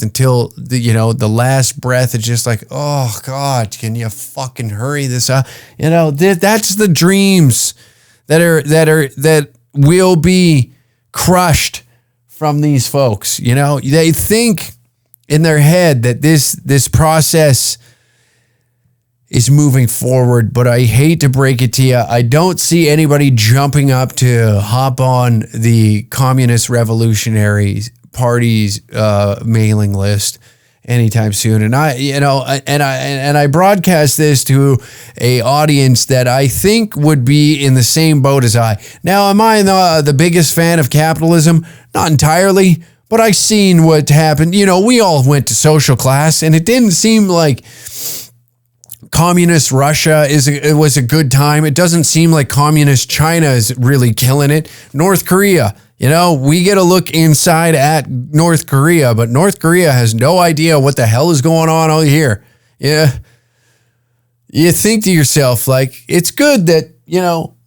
until the last breath is just like, oh God, can you fucking hurry this up? That's the dreams that will be crushed from these folks. You know, they think in their head that this process is moving forward, but I hate to break it to you, I don't see anybody jumping up to hop on the Communist Revolutionary Party's mailing list anytime soon. And I broadcast this to a audience that I think would be in the same boat as I. Now, am I the biggest fan of capitalism? Not entirely, but I seen what happened. You know, we all went to social class, and it didn't seem like communist Russia was a good time. It doesn't seem like communist China is really killing it. North Korea, you know, we get a look inside at North Korea, but North Korea has no idea what the hell is going on over here. Yeah. You think to yourself, like, it's good that, you know,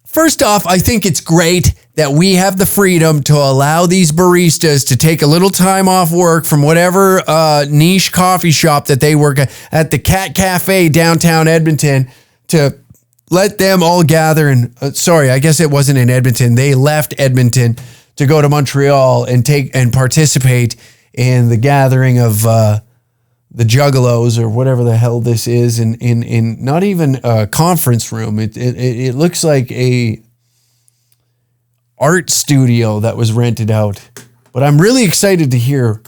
first off, I think it's great that we have the freedom to allow these baristas to take a little time off work from whatever niche coffee shop that they work at the Cat Cafe downtown Edmonton, to let them all gather. And sorry, I guess it wasn't in Edmonton. They left Edmonton to go to Montreal and participate in the gathering of the Juggalos, or whatever the hell this is, in not even a conference room. It looks like a art studio that was rented out. But I'm really excited to hear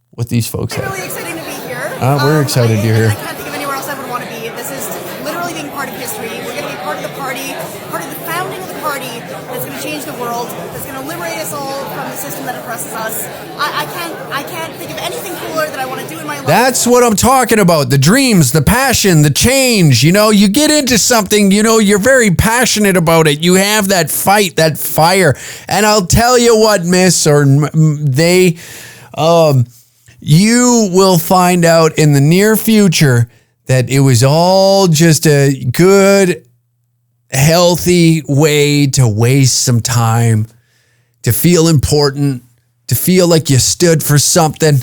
what these folks have. I'm really excited to be here. We're excited to hear. I can't think of anywhere else I would want to be. This is literally being part of history. We're going to be part of the party, part of the founding of the party that's going to change the world, that's going to liberate us all from the system that oppresses us. I can't think of anything cooler that I want to do in my life. That's what I'm talking about. The dreams, the passion, the change. You know, you get into something, you know, you're very passionate about it. You have that fight, that fire. And I'll tell you what, miss, or they, you will find out in the near future that it was all just a good, healthy way to waste some time, to feel important, to feel like you stood for something,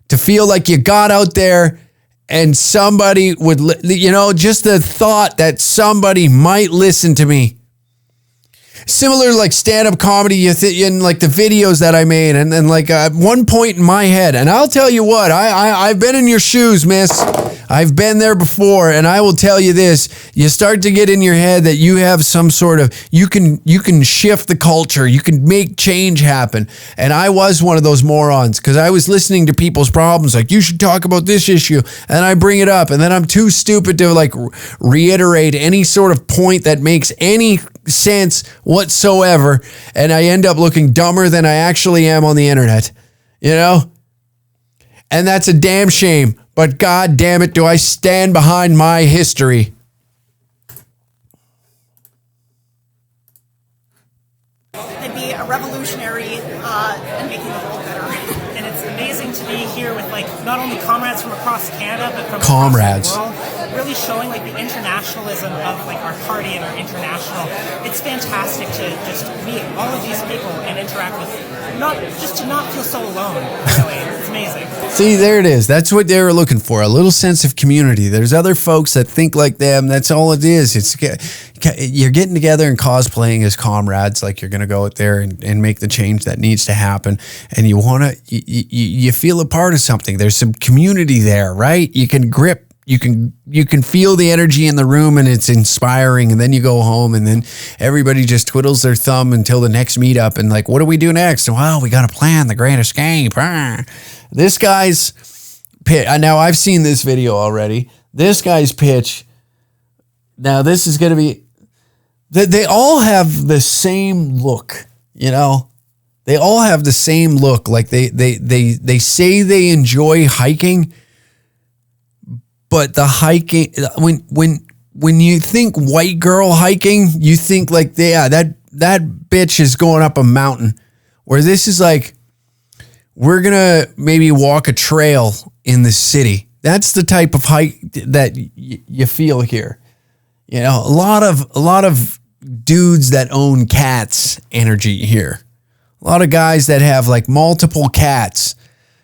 to feel like you got out there and somebody would, you know, just the thought that somebody might listen to me. Similar like stand-up comedy in like the videos that I made, and then like at one point in my head, and I'll tell you what, I've been in your shoes, miss. I've been there before, and I will tell you this: you start to get in your head that you have some sort of, you can shift the culture, you can make change happen. And I was one of those morons, because I was listening to people's problems, like, you should talk about this issue, and I bring it up, and then I'm too stupid to like reiterate any sort of point that makes any sense whatsoever, and I end up looking dumber than I actually am on the internet, you know? And that's a damn shame, but god damn it, do I stand behind my history. It'd be a revolutionary and making the world better. And it's amazing to be here with like not only comrades from across Canada, but from across the world, really showing like the internationalism of like our party and our international. It's fantastic to just meet all of these people and interact with, not just to not feel so alone. Really, it's amazing. See, there it is. That's what they were looking for, a little sense of community. There's other folks that think like them. That's all it is. You're getting together and cosplaying as comrades, like you're going to go out there and make the change that needs to happen. And you want to, you feel a part of something. There's some community there, right? You can grip. You can feel the energy in the room, and it's inspiring. And then you go home, and then everybody just twiddles their thumb until the next meetup. And like, what do we do next? Well, we got to plan the Great Escape. This guy's pitch. Now I've seen this video already. This guy's pitch. Now this is going to be. They all have the same look. You know, they all have the same look. Like they say they enjoy hiking. But the hiking, when you think white girl hiking, you think like, yeah, that bitch is going up a mountain. Where this is like, we're gonna maybe walk a trail in the city. That's the type of hike that you feel here. You know, a lot of dudes that own cats energy here. A lot of guys that have like multiple cats,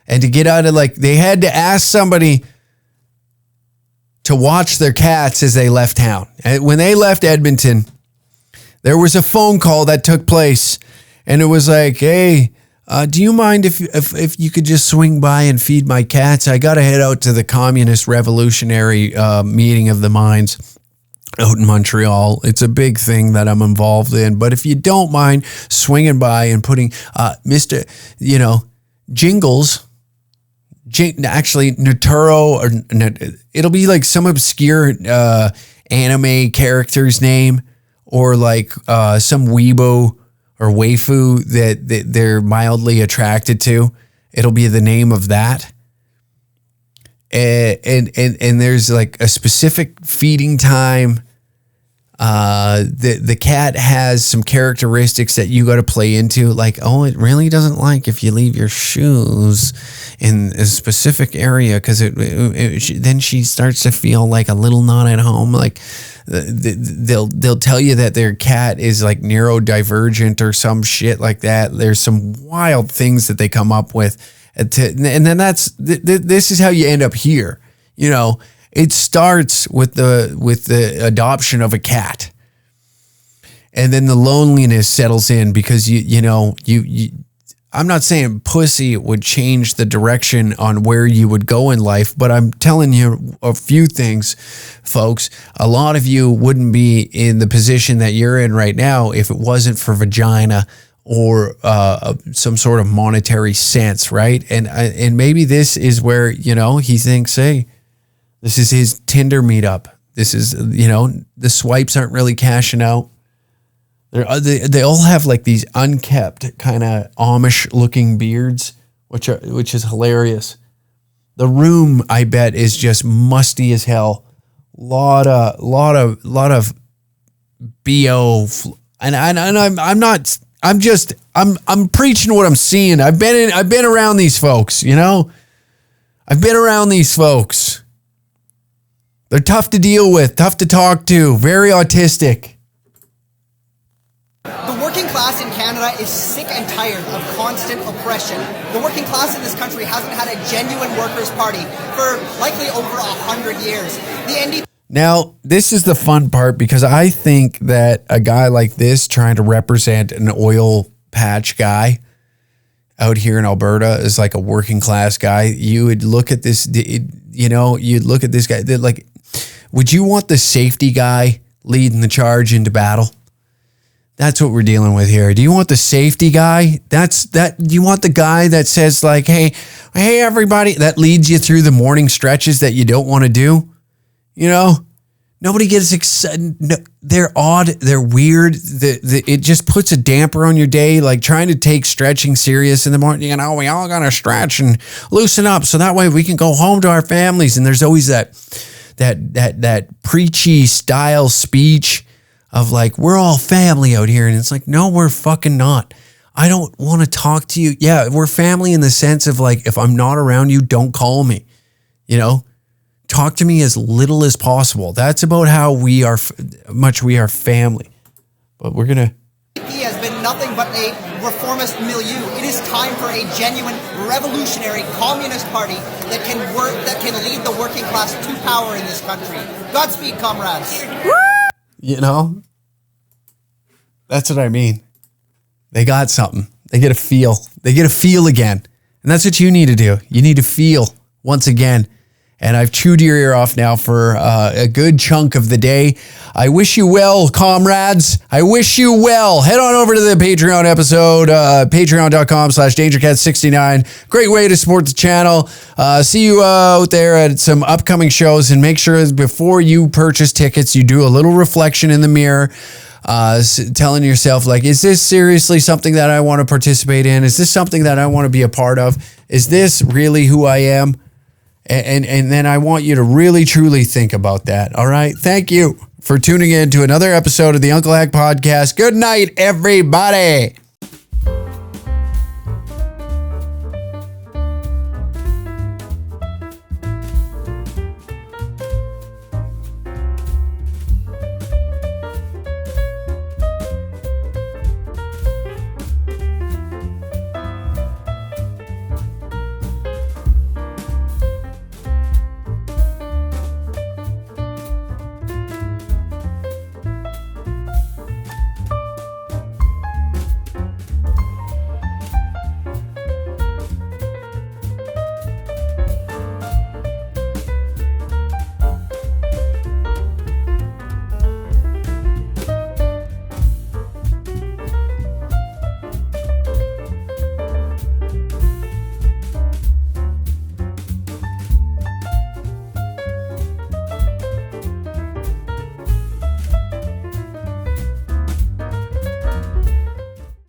and to get out of like, they had to ask somebody to watch their cats as they left town. And when they left Edmonton, There was a phone call that took place, and it was like, hey, do you mind if you could just swing by and feed my cats? I got to head out to the Communist Revolutionary meeting of the minds out in Montreal. It's a big thing that I'm involved in. But if you don't mind swinging by and putting Jingles, actually Naturo, or it'll be like some obscure anime character's name, or like some weebo or waifu that they're mildly attracted to. It'll be the name of that. And there's like a specific feeding time. The cat has some characteristics that you got to play into, like, oh, it really doesn't like if you leave your shoes in a specific area, because then she starts to feel like a little not at home. Like they'll tell you that their cat is like neurodivergent or some shit like that. There's some wild things that they come up with, and then this is how you end up here. It starts with the adoption of a cat, and then the loneliness settles in because you I'm not saying pussy would change the direction on where you would go in life, but I'm telling you a few things, folks. A lot of you wouldn't be in the position that you're in right now if it wasn't for vagina or some sort of monetary sense, right? And maybe this is where he thinks, hey, this is his Tinder meetup. This is, the swipes aren't really cashing out. They all have like these unkept kind of Amish looking beards, which is hilarious. The room, I bet, is just musty as hell. Lot of BO, and I'm preaching what I'm seeing. I've been around these folks, I've been around these folks. They're tough to deal with, tough to talk to, very autistic. The working class in Canada is sick and tired of constant oppression. The working class in this country hasn't had a genuine workers' party for likely over 100 years. The NDP. Now, this is the fun part, because I think that a guy like this trying to represent an oil patch guy out here in Alberta is like a working class guy. You would look at this, you'd look at this guy, like, would you want the safety guy leading the charge into battle? That's what we're dealing with here. Do you want the safety guy? Do you want the guy that says like, hey, everybody, that leads you through the morning stretches that you don't want to do? Nobody gets excited. No, they're odd. They're weird. It just puts a damper on your day, like trying to take stretching serious in the morning. We all got to stretch and loosen up so that way we can go home to our families. And there's always that preachy style speech of like, we're all family out here. And it's like, no, we're fucking not. I don't want to talk to you. Yeah, we're family in the sense of like, if I'm not around you, don't call me, talk to me as little as possible. That's about how much we are family. But we're going to. He has been nothing but a reformist milieu. It is time for a genuine revolutionary communist party that can lead the working class to power in this country. Godspeed, comrades. That's what I mean. They got something. They get a feel. They get a feel again. And that's what you need to do. You need to feel once again. And I've chewed your ear off now for a good chunk of the day. I wish you well, comrades. I wish you well. Head on over to the Patreon episode, patreon.com/DangerCat69. Great way to support the channel. See you out there at some upcoming shows, and make sure before you purchase tickets, you do a little reflection in the mirror, telling yourself, like, is this seriously something that I want to participate in? Is this something that I want to be a part of? Is this really who I am? And then I want you to really, truly think about that. All right. Thank you for tuning in to another episode of the Uncle Hack Podcast. Good night, everybody.